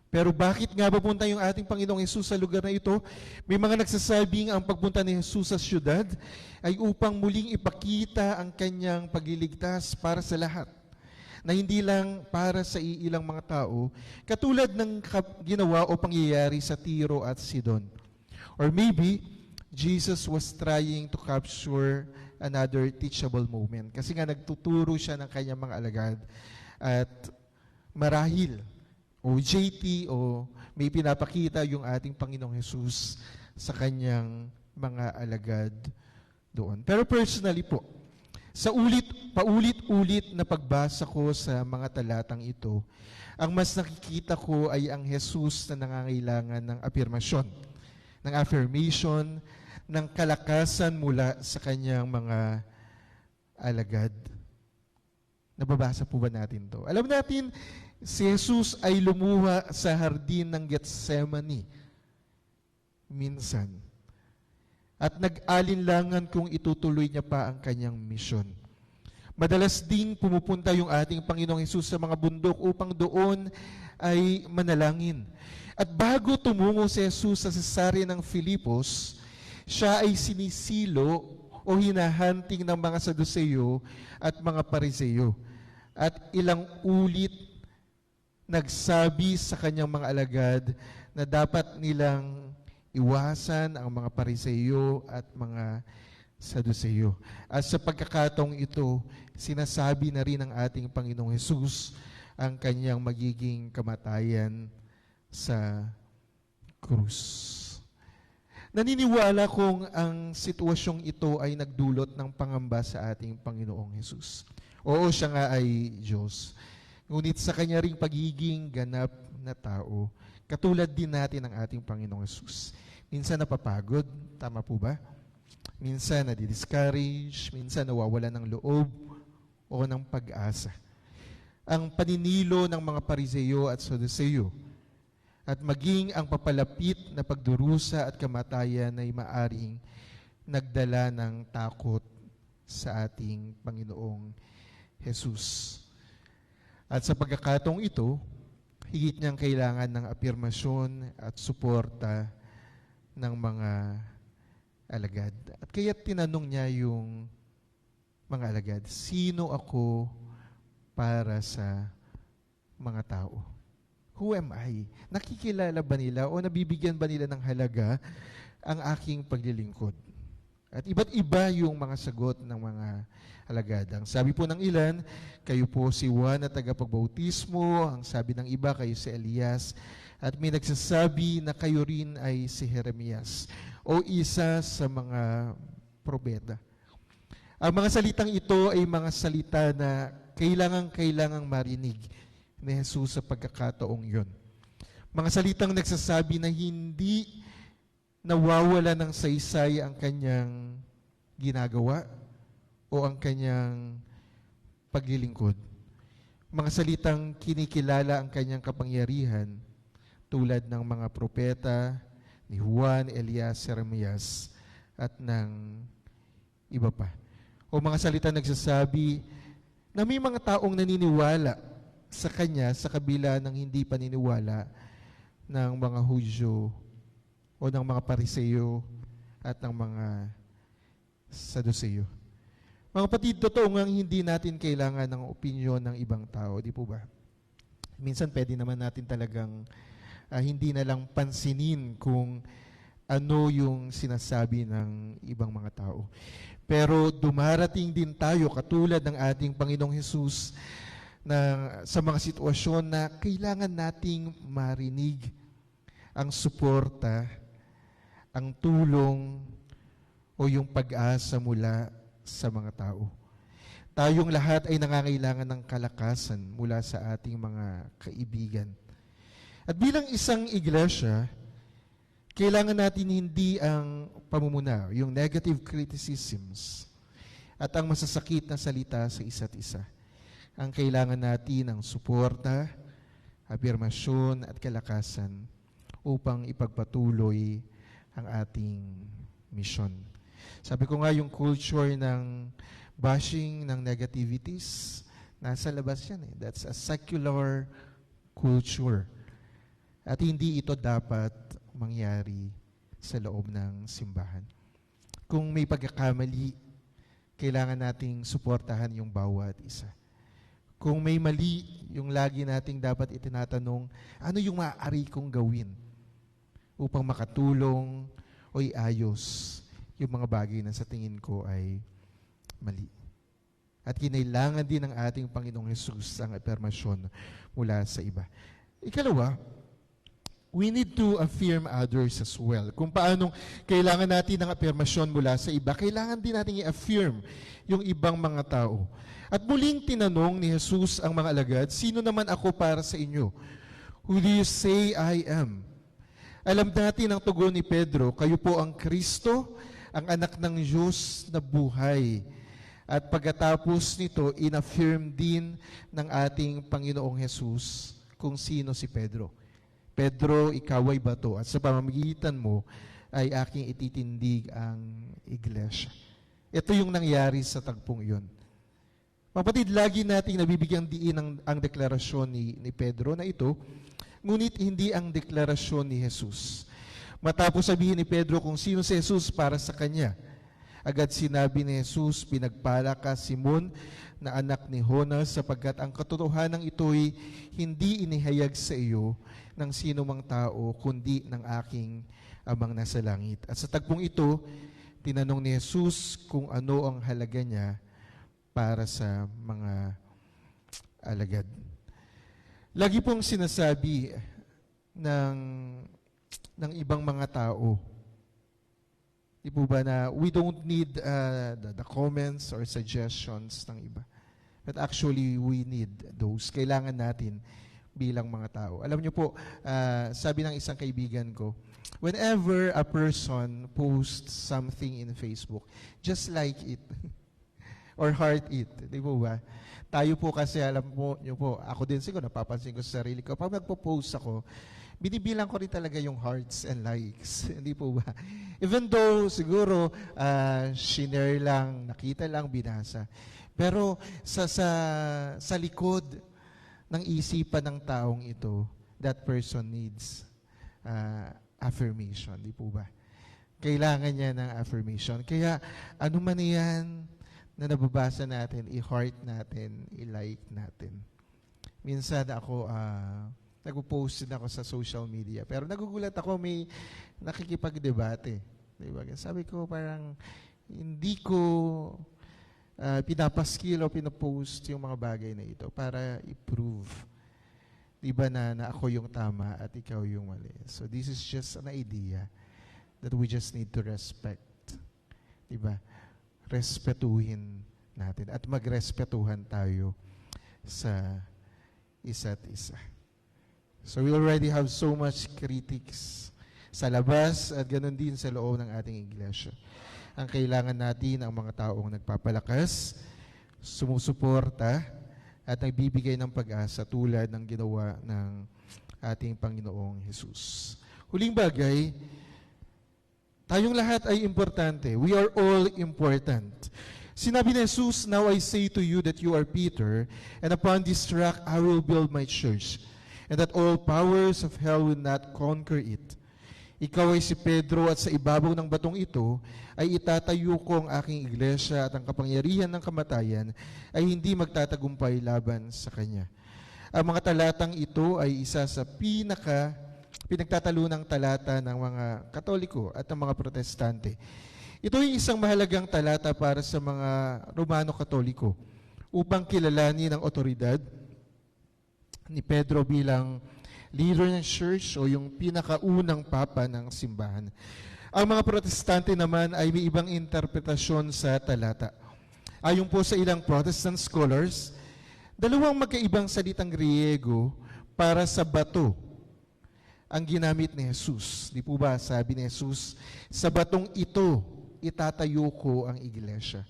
[SPEAKER 3] Pero bakit nga pupunta yung ating Panginoong Hesus sa lugar na ito? May mga nagsasabing ang pagpunta ni Hesus sa syudad ay upang muling ipakita ang kanyang pagliligtas para sa lahat, na hindi lang para sa iilang mga tao, katulad ng ginawa o pangyayari sa Tiro at Sidon. Or maybe, Jesus was trying to capture another teachable moment. Kasi nga nagtuturo siya ng kanyang mga alagad at marahil o JT o may pinapakita yung ating Panginoong Hesus sa kanyang mga alagad doon. Pero personally po, sa paulit-ulit na pagbasa ko sa mga talatang ito, ang mas nakikita ko ay ang Hesus na nangangailangan ng afirmasyon ng affirmation, ng kalakasan mula sa kanyang mga alagad. Nababasa po ba natin to? Alam natin, si Jesus ay lumuha sa hardin ng Getsemani minsan. At nag-alinlangan kung itutuloy niya pa ang kanyang misyon. Madalas ding pumupunta yung ating Panginoong Hesus sa mga bundok upang doon ay manalangin. At bago tumungo si Jesus sa Cesarea ng Filipos, siya ay sinisilo o hinahanting ng mga Saduceo at mga Pariseo. At ilang ulit nagsabi sa kanyang mga alagad na dapat nilang iwasan ang mga Pariseo at mga Saduceo. At sa pagkakataong ito, sinasabi na rin ng ating Panginoong Hesus ang kanyang magiging kamatayan sa krus. Naniniwala kong ang sitwasyong ito ay nagdulot ng pangamba sa ating Panginoong Hesus. Oo, siya nga ay Diyos. Ngunit sa kanya ring pagiging ganap na tao, katulad din natin ng ating Panginoong Hesus. Minsan napapagod, tama po ba? Minsan nadi-discourage, minsan nawawala ng loob o ng pag-asa. Ang paninilo ng mga Pariseo at Saduceo at maging ang papalapit na pagdurusa at kamatayan ay maaring nagdala ng takot sa ating Panginoong Jesus. At sa pagkakataong ito, higit niyang kailangan ng afirmasyon at suporta ng mga alagad. At kaya tinanong niya yung mga alagad, sino ako para sa mga tao? Who am I? Nakikilala ba nila o nabibigyan ba nila ng halaga ang aking paglilingkod? At iba't iba yung mga sagot ng mga alagad. Ang sabi po ng ilan, kayo po si Juan na tagapagbautismo. Ang sabi ng iba, kayo si Elias. At may nagsasabi na kayo rin ay si Jeremias o isa sa mga propeta. Ang mga salitang ito ay mga salita na kailangang marinig ni Jesus sa pagkakataong yon. Mga salitang nagsasabi na hindi nawawala ng saysay ang kanyang ginagawa o ang kanyang paglilingkod. Mga salitang kinikilala ang kanyang kapangyarihan tulad ng mga propeta ni Juan, Elias, Jeremias at ng iba pa. O mga salitang nagsasabi na may mga taong naniniwala sa kanya sa kabila ng hindi paniniwala ng mga Hudyo o ng mga Pariseo at ng mga Saduceo. Mga kapatid, totoo ngang hindi natin kailangan ng opinyon ng ibang tao, di po ba? Minsan pwede naman natin talagang hindi na lang pansinin kung ano yung sinasabi ng ibang mga tao. Pero dumarating din tayo katulad ng ating Panginoong Hesus na sa mga sitwasyon na kailangan nating marinig ang suporta, ang tulong o yung pag-asa mula sa mga tao. Tayong lahat ay nangangailangan ng kalakasan mula sa ating mga kaibigan. At bilang isang iglesia, kailangan natin hindi ang pamumuna, yung negative criticisms at ang masasakit na salita sa isa't isa. Ang kailangan natin ang suporta, afirmasyon at kalakasan upang ipagpatuloy ang ating misyon. Sabi ko nga yung culture ng bashing, ng negativities, nasa labas yan eh. That's a secular culture. At hindi ito dapat mangyari sa loob ng simbahan. Kung may pagkakamali, kailangan nating suportahan yung bawat isa. Kung may mali, yung lagi nating dapat itinatanong, ano yung maaari kong gawin upang makatulong o iayos yung mga bagay na sa tingin ko ay mali. At kinailangan din ng ating Panginoong Hesus ang afirmasyon mula sa iba. Ikalawa, we need to affirm others as well. Kung paanong kailangan natin ng afirmasyon mula sa iba, kailangan din natin i-affirm yung ibang mga tao. At muling tinanong ni Jesus ang mga alagad, sino naman ako para sa inyo? Who do you say I am? Alam natin ang tugon ni Pedro, kayo po ang Kristo, ang anak ng Diyos na buhay. At pagkatapos nito, inaffirm din ng ating Panginoong Jesus kung sino si Pedro. Pedro, ikaw ay bato at sa pamamagitan mo ay aking ititindig ang iglesia. Ito yung nangyari sa tagpong iyon. Kapatid, lagi nating nabibigyang diin ang deklarasyon ni Pedro na ito, ngunit hindi ang deklarasyon ni Jesus. Matapos sabihin ni Pedro kung sino si Jesus para sa kanya, agad sinabi ni Jesus, pinagpala ka, Simon, na anak ni Jonas, sapagkat ang katotohanan ito'y hindi inihayag sa iyo ng sino mang tao, kundi ng aking Amang nasa langit. At sa tagpong ito, tinanong ni Jesus kung ano ang halaga niya para sa mga alagad. Lagi pong sinasabi ng ibang mga tao, di po ba, na we don't need the comments or suggestions ng iba. But actually, we need those. Kailangan natin bilang mga tao. Alam niyo po, sabi ng isang kaibigan ko, whenever a person posts something in Facebook, just like it or heart it. Di po ba? Tayo po kasi, alam po niyo po, ako din siguro, napapansin ko sa sarili ko, pag nagpo-post ako, binibilang ko rin talaga yung hearts and likes. Hindi po ba? Even though, siguro, shinare lang, nakita lang, binasa. Pero sa likod ng isipan ng taong ito, that person needs affirmation. Di po ba? Kailangan niya ng affirmation. Kaya, ano man yan na nababasa natin, i-heart natin, i-like natin. Minsan ako, nag-post din ako sa social media. Pero nagugulat ako, may nakikipag-debate. Diba? Sabi ko, parang hindi ko pinapaskil o pinapost yung mga bagay na ito para i-prove. Diba na ako yung tama at ikaw yung mali. So this is just an idea that we just need to respect. Diba? Respetuhin natin at magrespetuhan tayo sa isa't isa. So we already have so much critics sa labas at ganun din sa loob ng ating iglesia. Ang kailangan natin ang mga taong nagpapalakas, sumusuporta, at nagbibigay ng pag-asa tulad ng ginawa ng ating Panginoong Jesus. Huling bagay, tayong lahat ay importante. We are all important. Sinabi ni Jesus, now I say to you that you are Peter, and upon this rock I will build my church, and that all powers of hell will not conquer it. Ikaw ay si Pedro at sa ibabaw ng batong ito ay itatayo ko ang aking iglesia at ang kapangyarihan ng kamatayan ay hindi magtatagumpay laban sa kanya. Ang mga talatang ito ay isa sa pinagtatalunang talata ng mga Katoliko at ng mga Protestante. Ito ay isang mahalagang talata para sa mga Romano-Katoliko upang kilalanin ang otoridad ni Pedro bilang leader ng church o yung pinakaunang papa ng simbahan. Ang mga Protestante naman ay may ibang interpretasyon sa talata. Ayon po sa ilang Protestant scholars, dalawang magkaibang salitang Griego para sa bato ang ginamit ni Jesus. Di po ba sabi ni Jesus, sa batong ito, itatayo ko ang iglesia.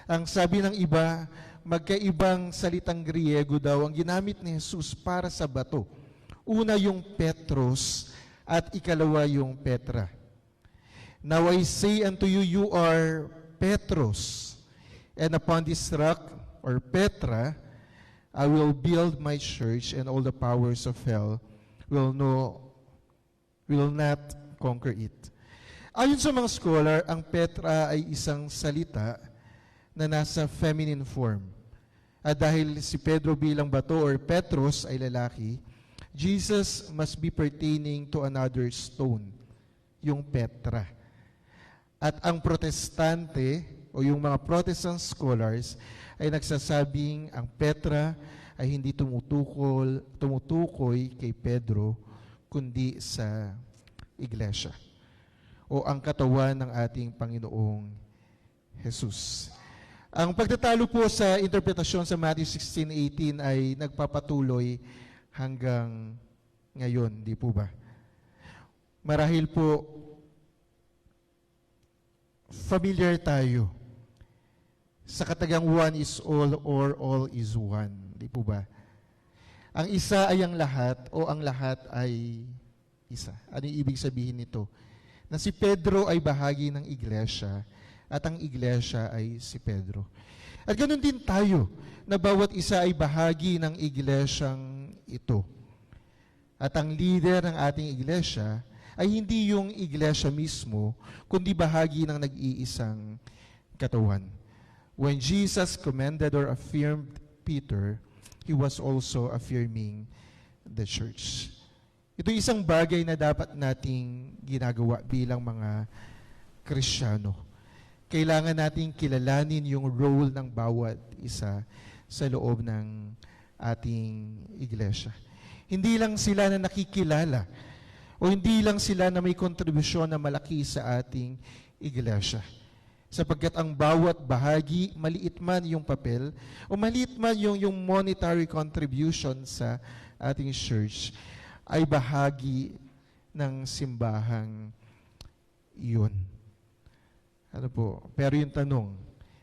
[SPEAKER 3] Ang sabi ng iba, magkaibang salitang Griego daw ang ginamit ni Jesus para sa bato. Una yung Petros at ikalawa yung Petra. Now I say unto you, you are Petros, and upon this rock, or Petra, I will build my church, and all the powers of hell will not conquer it. Ayon sa mga scholar, ang Petra ay isang salita na nasa feminine form. At dahil si Pedro bilang bato or Petros ay lalaki, Jesus must be pertaining to another stone, yung Petra. At ang Protestante o yung mga Protestant scholars ay nagsasabing ang Petra ay hindi tumutukoy kay Pedro kundi sa iglesia o ang katawan ng ating Panginoong Jesus. Ang pagtatalo po sa interpretasyon sa Matthew 16:18 ay nagpapatuloy hanggang ngayon, di po ba? Marahil po, familiar tayo sa katagang one is all or all is one. Di po ba? Ang isa ay ang lahat o ang lahat ay isa. Ano yung ibig sabihin nito? Na si Pedro ay bahagi ng iglesia at ang iglesia ay si Pedro. At ganoon din tayo na bawat isa ay bahagi ng iglesyang ito. At ang leader ng ating iglesia ay hindi yung iglesia mismo, kundi bahagi ng nag-iisang katawan. When Jesus commended or affirmed Peter, He was also affirming the church. Ito isang bagay na dapat nating ginagawa bilang mga Kristiyano. Kailangan nating kilalanin yung role ng bawat isa sa loob ng ating iglesia. Hindi lang sila na nakikilala o hindi lang sila na may kontribusyon na malaki sa ating iglesia. Sapagkat ang bawat bahagi, maliit man yung papel o maliit man yung monetary contribution sa ating church, ay bahagi ng simbahang iyon. Ano po? Pero yung tanong,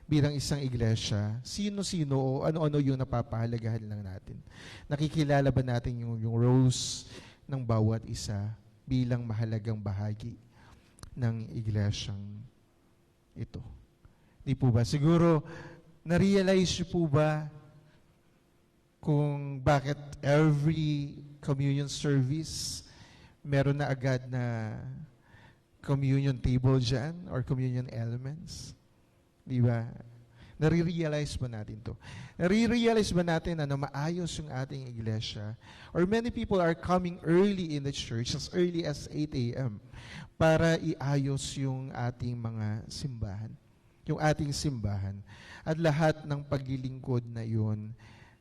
[SPEAKER 3] bilang isang iglesia, sino-sino o ano-ano yung napapahalagahan lang natin? Nakikilala ba natin yung roles ng bawat isa bilang mahalagang bahagi ng iglesyang ito? Di po ba? Siguro, na-realize niyo po ba kung bakit every communion service meron na agad na communion table dyan or communion elements? Di ba? Nare-realize ba natin to? Nare-realize ba natin na maayos yung ating iglesia? Or many people are coming early in the church, as early as 8 a.m. para iayos yung ating mga simbahan. Yung ating simbahan. At lahat ng paglilingkod na yun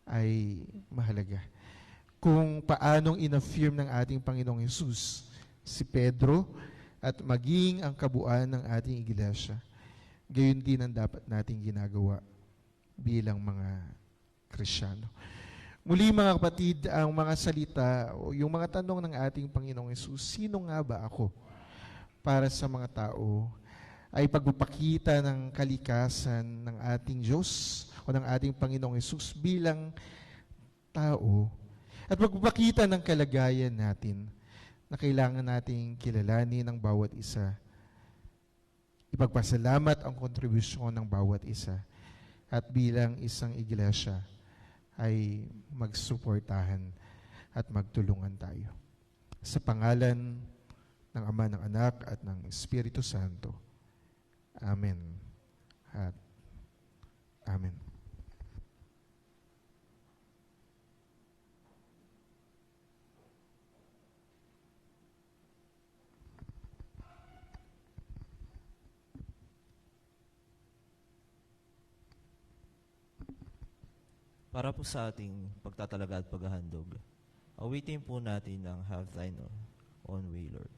[SPEAKER 3] ay mahalaga. Kung paanong inaffirm ng ating Panginoong Hesus si Pedro at maging ang kabuuan ng ating iglesia, gayon din ang dapat nating ginagawa bilang mga Kristiyano. Muli mga kapatid, ang mga salita o yung mga tanong ng ating Panginoong Hesus, sino nga ba ako para sa mga tao, ay pagpapakita ng kalikasan ng ating Diyos o ng ating Panginoong Hesus bilang tao at pagpapakita ng kalagayan natin na kailangan nating kilalanin ng bawat isa. Ipagpasalamat ang kontribusyon ng bawat isa at bilang isang iglesia ay magsuportahan at magtulungan tayo. Sa pangalan ng Ama, ng Anak, at ng Espiritu Santo. Amen. At Amen.
[SPEAKER 2] Para po sa ating pagtatalaga at paghahandog, awitin po natin ang Have Thine Own Way, Lord.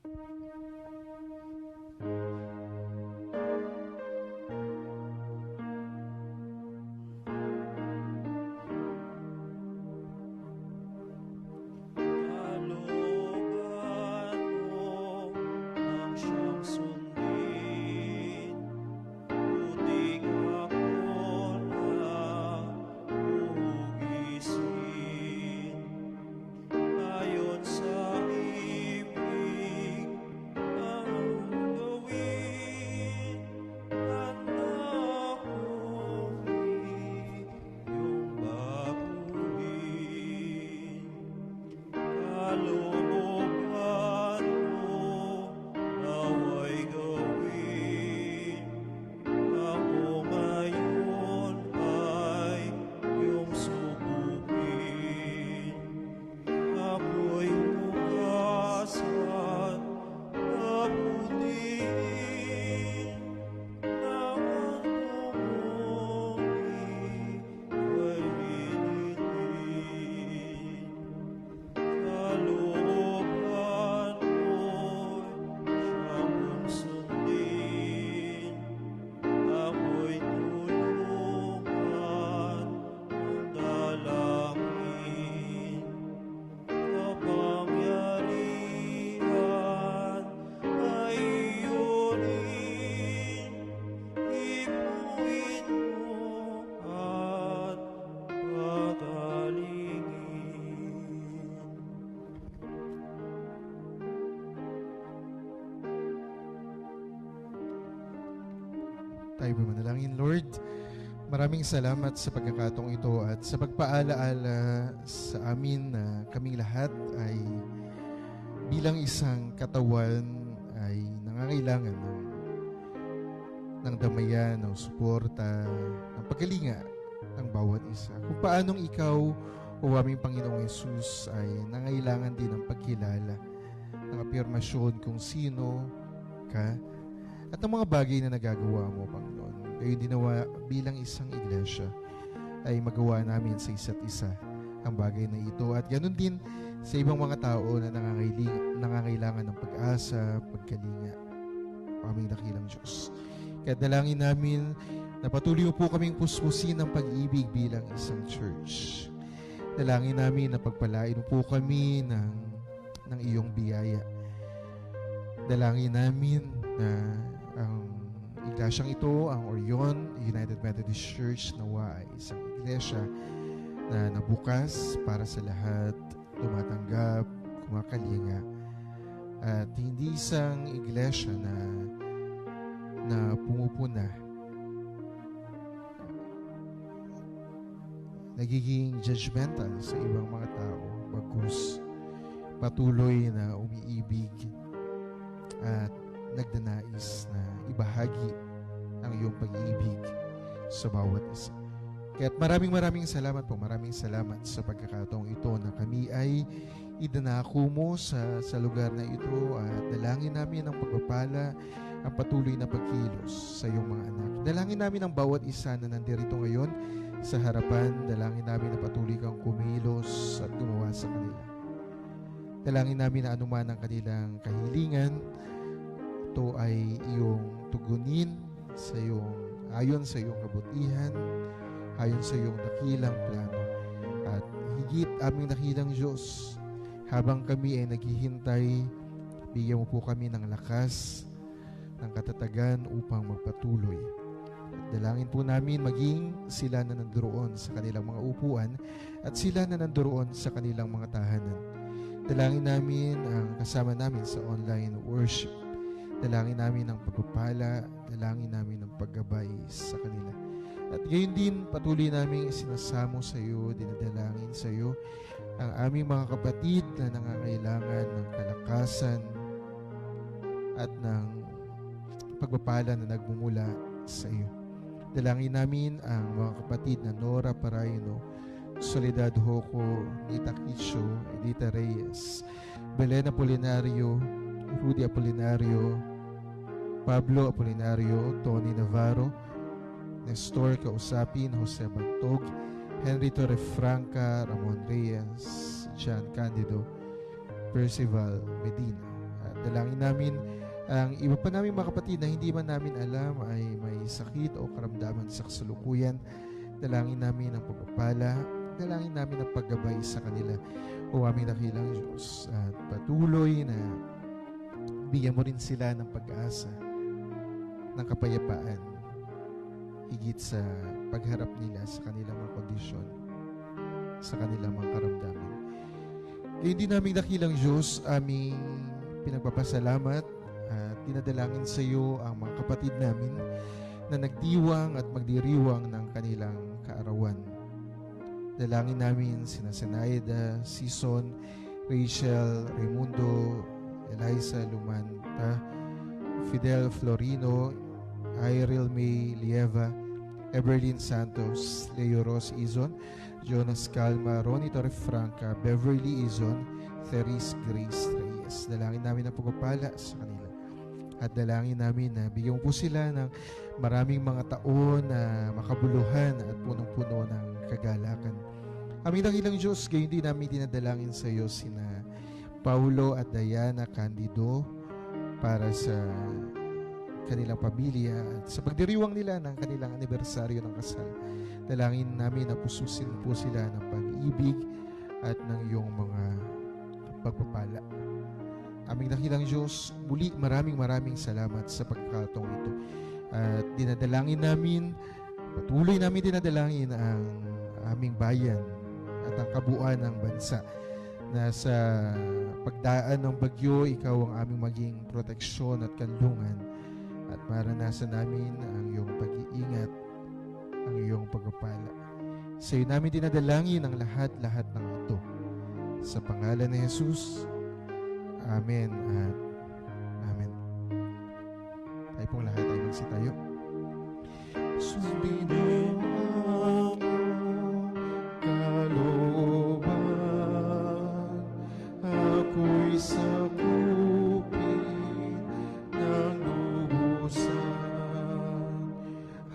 [SPEAKER 4] Kalooban mo ang siyang sundin, puting ako na uhugisin, ayon sa ibig
[SPEAKER 3] Tayo po manalangin. Lord, maraming salamat sa pagkakataong ito at sa pagpaalaala sa amin na kaming lahat ay bilang isang katawan ay nangangailangan ng damayan, ng suporta, ng pagkalinga ng bawat isa. Kung paanong ikaw, o aming Panginoong Yesus, ay nangailangan din ng pagkilala, ng afirmasyon kung sino ka, at ang mga bagay na nagagawa mo, Panginoon. Kayo dinawa bilang isang iglesia ay magawa namin sa isa't isa ang bagay na ito. At ganun din sa ibang mga tao na nangangailangan ng pag-asa, pagkalinga. Aming dakilang Diyos. Kaya dalangin namin na patuloy mo po kaming puspusin ng pag-ibig bilang isang church. Dalangin namin na pagpalain mo po kami ng iyong biyaya. Dalangin namin na ang iglesyang ito, ang Orion United Methodist Church, nawa ay isang iglesia na nabukas para sa lahat, tumatanggap, kumakalinga, at hindi isang iglesia na pumupuna, nagiging judgmental sa ibang mga tao, bagkus patuloy na umiibig at nagdanais na ibahagi ang iyong pag-ibig sa bawat isa. Kaya't maraming salamat po, maraming salamat sa pagkakataong ito na kami ay idanako mo sa lugar na ito at dalangin namin ang pagpapala, ang patuloy na pagkilos sa iyong mga anak. Dalangin namin ang bawat isa na nandirito ngayon sa harapan. Dalangin namin na patuloy kang kumilos at gumawa sa kanila. Dalangin namin na anuman ang kanilang kahilingan, ito ay iyong tugunin ayon sa iyong kabutihan, ayon sa iyong dakilang plano. At higit aming dakilang Diyos, habang kami ay naghihintay, bigyan mo po kami ng lakas, ng katatagan upang magpatuloy. Dalangin po namin maging sila na nandoon sa kanilang mga upuan at sila na nandoon sa kanilang mga tahanan. Dalangin namin ang kasama namin sa online worship. Dalangin namin ang pagpapala, dalangin namin ang paggabay sa kanila. At gayon din, patuloy namin isinasamo sa iyo, dinadalangin sa iyo ang aming mga kapatid na nangangailangan ng kalakasan at ng pagpapala na nagmumula sa iyo. Dalangin namin ang mga kapatid na Nora Parayno, Soledad Hoco, Nita Kicho, Edita Reyes, Belen Apolinario, Rudy Apolinario, Pablo Apolinario, Tony Navarro, Nestor Kausapin, Jose Bantog, Henry Torrefranca, Ramon Reyes, John Candido, Percival Medina. At dalangin namin ang iba pa namin mga kapatid na hindi man namin alam ay may sakit o karamdaman sa kasalukuyan. Dalangin namin ang pagpapala, dalangin namin ang paggabay sa kanila, o aming dakilang Diyos. At patuloy na bigyan mo rin sila ng pag-asa, ng kapayapaan, higit sa pagharap nila sa kanilang mga kondisyon, sa kanilang mga karamdaman. Kaya hindi namin dakilang Diyos, aming pinagpapasalamat at dinadalangin sa iyo ang mga kapatid namin na nagdiwang at magdiriwang ng kanilang kaarawan. Dalangin namin sina Senaida, Sison, Rachel, Raimundo, Eliza Lumanta, Fidel Florino, Irel May Lieva, Eberlyn Santos, Leo Ros Izon, Jonas Calma, Ronnie Torrefranca, Beverly Izon, Therese Grace Reyes. Dalangin namin ang pagpapala sa kanila. At dalangin namin na bigyan mo po sila ng maraming mga taon na makabuluhan at punong-puno ng kagalakan. Aming dakilang Diyos, gayon din namin dinadalangin sa iyo sina Paulo at Diana Candido para sa kanilang pamilya at sa pagdiriwang nila ng kanilang anibersaryo ng kasal. Dalangin namin na pususin po sila ng pag-ibig at ng iyong mga pagpapala. Aming dakilang Diyos, muli maraming salamat sa pagkakataong ito. At dinadalangin namin, patuloy namin dinadalangin ang aming bayan at ang kabuuan ng bansa na sa pagdaan ng bagyo, ikaw ang aming maging proteksyon at kanlungan. at maranasan namin ang iyong pag-iingat, ang iyong pagpapala. Sa iyo namin dinadalangin ang lahat-lahat ng ito. Sa pangalan ni Jesus, Amen at Amen. Tayo pong lahat ay magsitayo. Sundin mo kalooban, ako'y sakupin ng lubusan,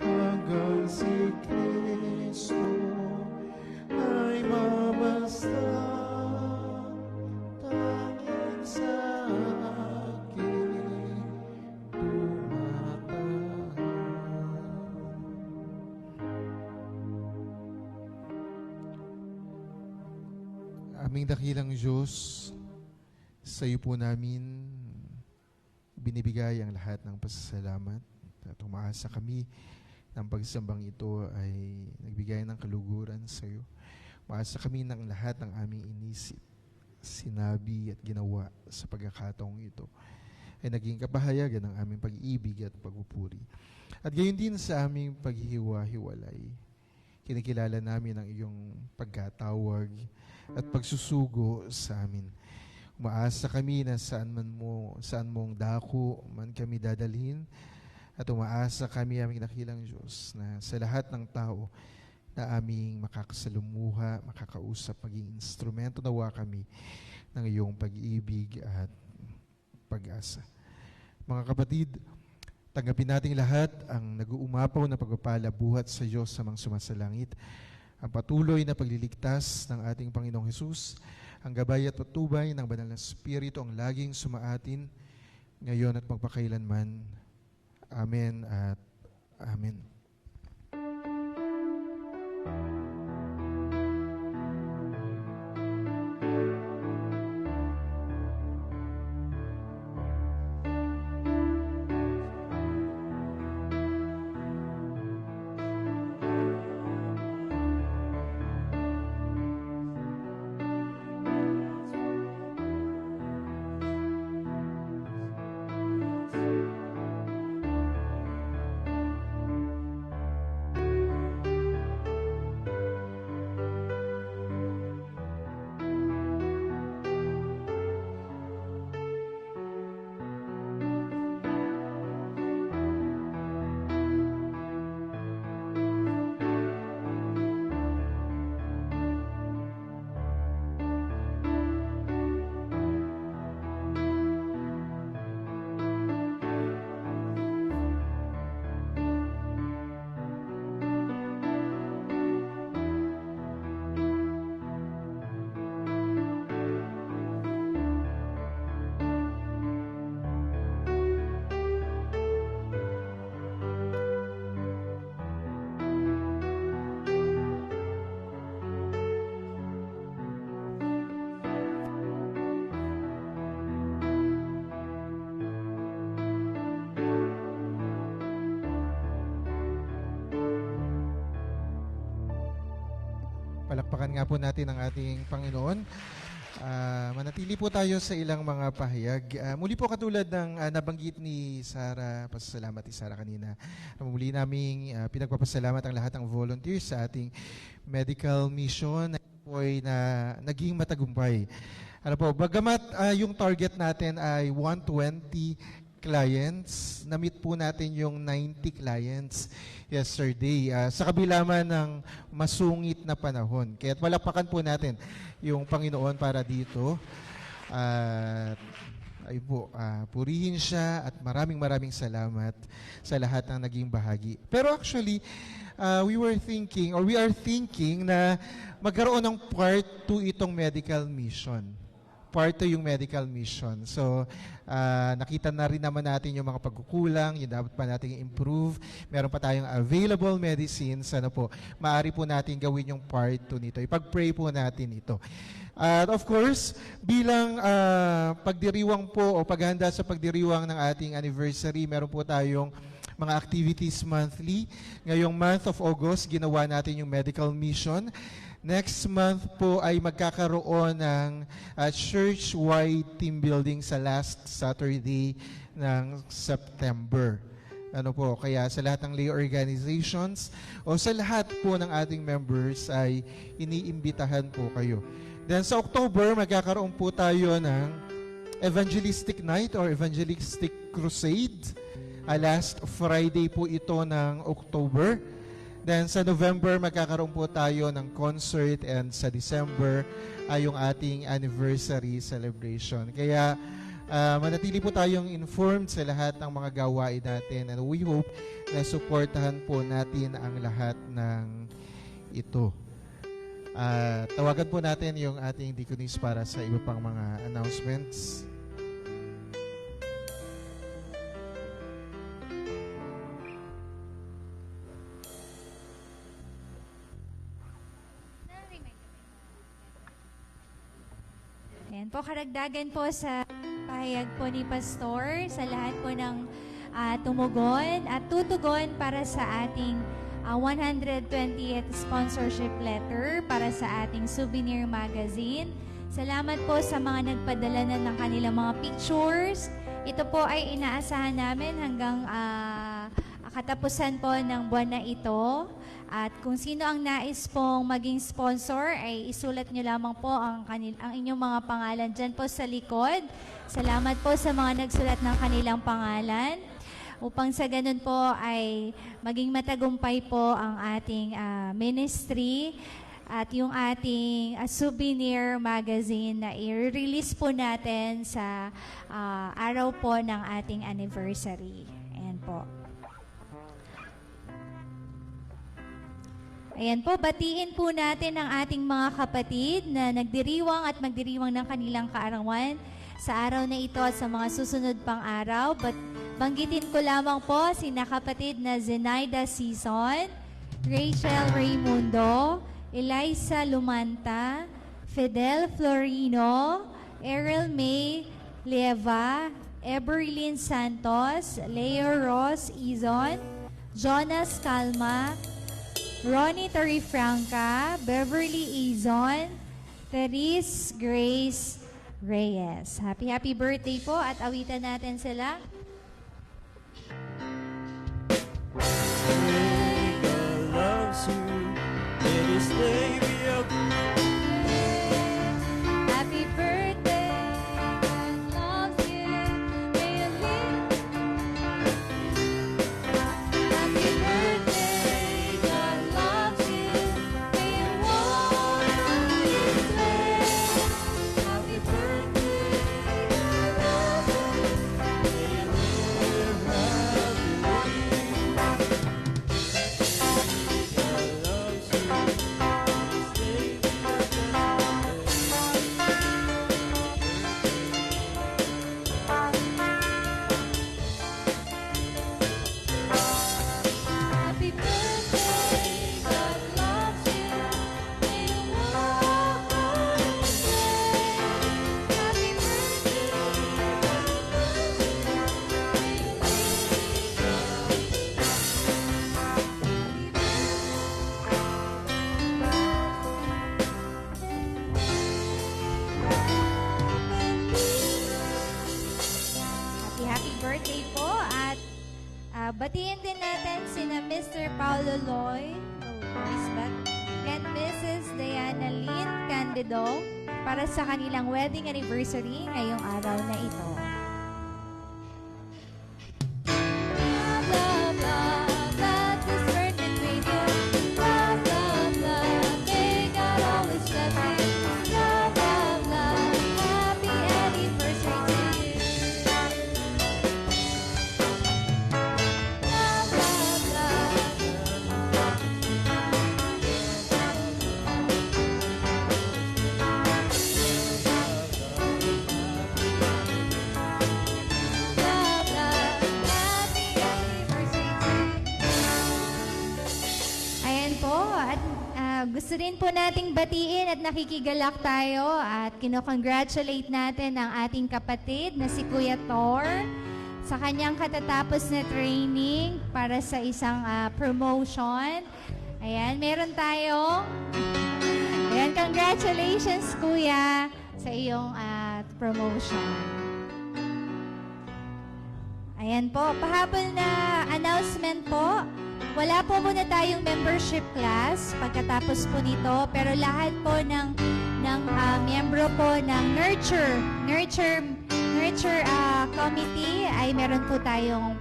[SPEAKER 3] hanggang si Kristo ay mamasdan, tanging sa akin tumatahan. Aming dakilang Diyos, sa iyo po namin binibigay ang lahat ng pasasalamat at umaasa kami ng pagsambang ito ay nagbigay ng kaluguran sa iyo. Umaasa kami ng lahat ng aming inisip, sinabi at ginawa sa pagkakataong ito ay naging kapahayagan ng aming pag-ibig at pagpupuri. At gayon din sa aming paghihiwa-hiwalay, kinikilala namin ang iyong pagkatawag at pagsusugo sa amin. Umaasa kami na saan mong dako man kami dadalhin, at umaasa kami, aming dakilang Diyos, na sa lahat ng tao na aming makakasalumuha, makakausap, maging instrumento nawa kami ng iyong pag-ibig at pag-asa. Mga kapatid, tanggapin nating lahat ang nag-uumapaw na pagpapala buhat sa Diyos sa mga sumasalangit, ang patuloy na pagliligtas ng ating Panginoong Hesus, ang gabay at patubay ng Banal na Espiritu ang laging sumaatin ngayon at magpakailanman. Amen at Amen. Palakpakan nga po natin ang ating Panginoon. Manatili po tayo sa ilang mga pahayag. Muli po katulad ng nabanggit ni Sarah, pasasalamat ni Sarah kanina. Muli naming pinagpapasalamat ang lahat ng volunteers sa ating medical mission na po ay naging matagumpay. Ano po, bagamat yung target natin ay 120 clients, na-meet po natin yung 90 clients yesterday. Sa kabila man ng masungit na panahon. Kaya palakpakan po natin yung Panginoon para dito. Ay po, purihin siya at maraming salamat sa lahat ng naging bahagi. Pero actually, we are thinking na magkaroon ng part 2 itong medical mission. Part 2 yung medical mission. So, nakita na rin naman natin yung mga pagkukulang, yung dapat pa natin improve. Meron pa tayong available medicines. Ano po, maaari po natin gawin yung part 2 nito. Ipag-pray po natin ito. At of course, bilang pagdiriwang po o paghahanda sa pagdiriwang ng ating anniversary, meron po tayong mga activities monthly. Ngayong month of August, ginawa natin yung medical mission. Next month po ay magkakaroon ng church-wide team building sa last Saturday ng September. Ano po, kaya sa lahat ng lay organizations o sa lahat po ng ating members ay iniimbitahan po kayo. Then sa October, magkakaroon po tayo ng Evangelistic Night or Evangelistic Crusade. Last Friday po ito ng October. Then sa November, magkakaroon po tayo ng concert, and sa December ay yung ating anniversary celebration. Kaya manatili po tayong informed sa lahat ng mga gawain natin, and we hope na supportahan po natin ang lahat ng ito. Tawagan po natin yung ating deaconess para sa iba pang mga announcements.
[SPEAKER 5] Ayan po, karagdagan po sa pahayag po ni Pastor sa lahat po ng tumugon at tutugon para sa ating 120th sponsorship letter para sa ating souvenir magazine. Salamat po sa mga nagpadala na ng kanilang mga pictures. Ito po ay inaasahan namin hanggang katapusan po ng buwan na ito. At kung sino ang nais pong maging sponsor, ay isulat nyo lamang po ang inyong mga pangalan dyan po sa likod. Salamat po sa mga nagsulat ng kanilang pangalan. Upang sa ganun po ay maging matagumpay po ang ating ministry at yung ating souvenir magazine na i-release po natin sa araw po ng ating anniversary. Ayan po. Ayan po, batiin po natin ang ating mga kapatid na nagdiriwang at magdiriwang ng kanilang kaarawan sa araw na ito at sa mga susunod pang araw. Banggitin ko lamang po sina kapatid na Zenaida Sison, Rachel Raimundo, Eliza Lumanta, Fidel Florino, Errol May Leva, Eberlyn Santos, Leo Ross Izon, Jonas Calma, Ronnie Torrefranca, Beverly Izon, Therese Grace Reyes. Happy birthday po at awitan natin sila.
[SPEAKER 4] God loves you. Let His day be up.
[SPEAKER 5] Happy birthday, God loves you. May you live. Happy birthday, God loves you. May you walk on His way. Happy birthday, God loves you. May you live happily. Happy birthday, God loves you. May you walk on His way. Happy birthday, God loves you. May you Happy birthday po at batiin din natin sina Mr. Paulo Loy and Mrs. Diana Lynn Candido para sa kanilang wedding anniversary ngayong araw na ito. Love, love, love, that this birthday with you. Love, love, love, may God always bless you. Love, love, love, happy anniversary to you. Love, love, love. Love, love, happy anniversary to you. Ayan po, at gusto rin po nating batiin at nakikigalak tayo at kinocongratulate natin ang ating kapatid na si Kuya Tor sa kanyang katatapos na training para sa isang promotion. Ayan, meron tayo. Ayan, congratulations Kuya sa iyong promotion. Ayan po, pahabol na announcement po. Wala po muna tayong membership class pagkatapos po nito, pero lahat po ng miyembro po ng Nurture Committee ay meron po tayong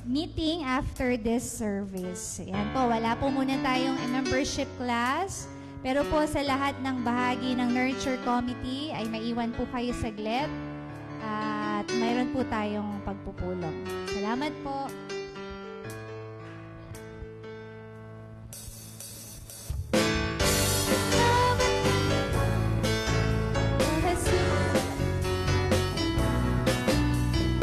[SPEAKER 5] meeting after this service. Ayan po, wala po muna tayong membership class, pero po sa lahat ng bahagi ng Nurture Committee ay maiwan po kayo saglit at mayroon po tayong pagpupulong. Salamat po.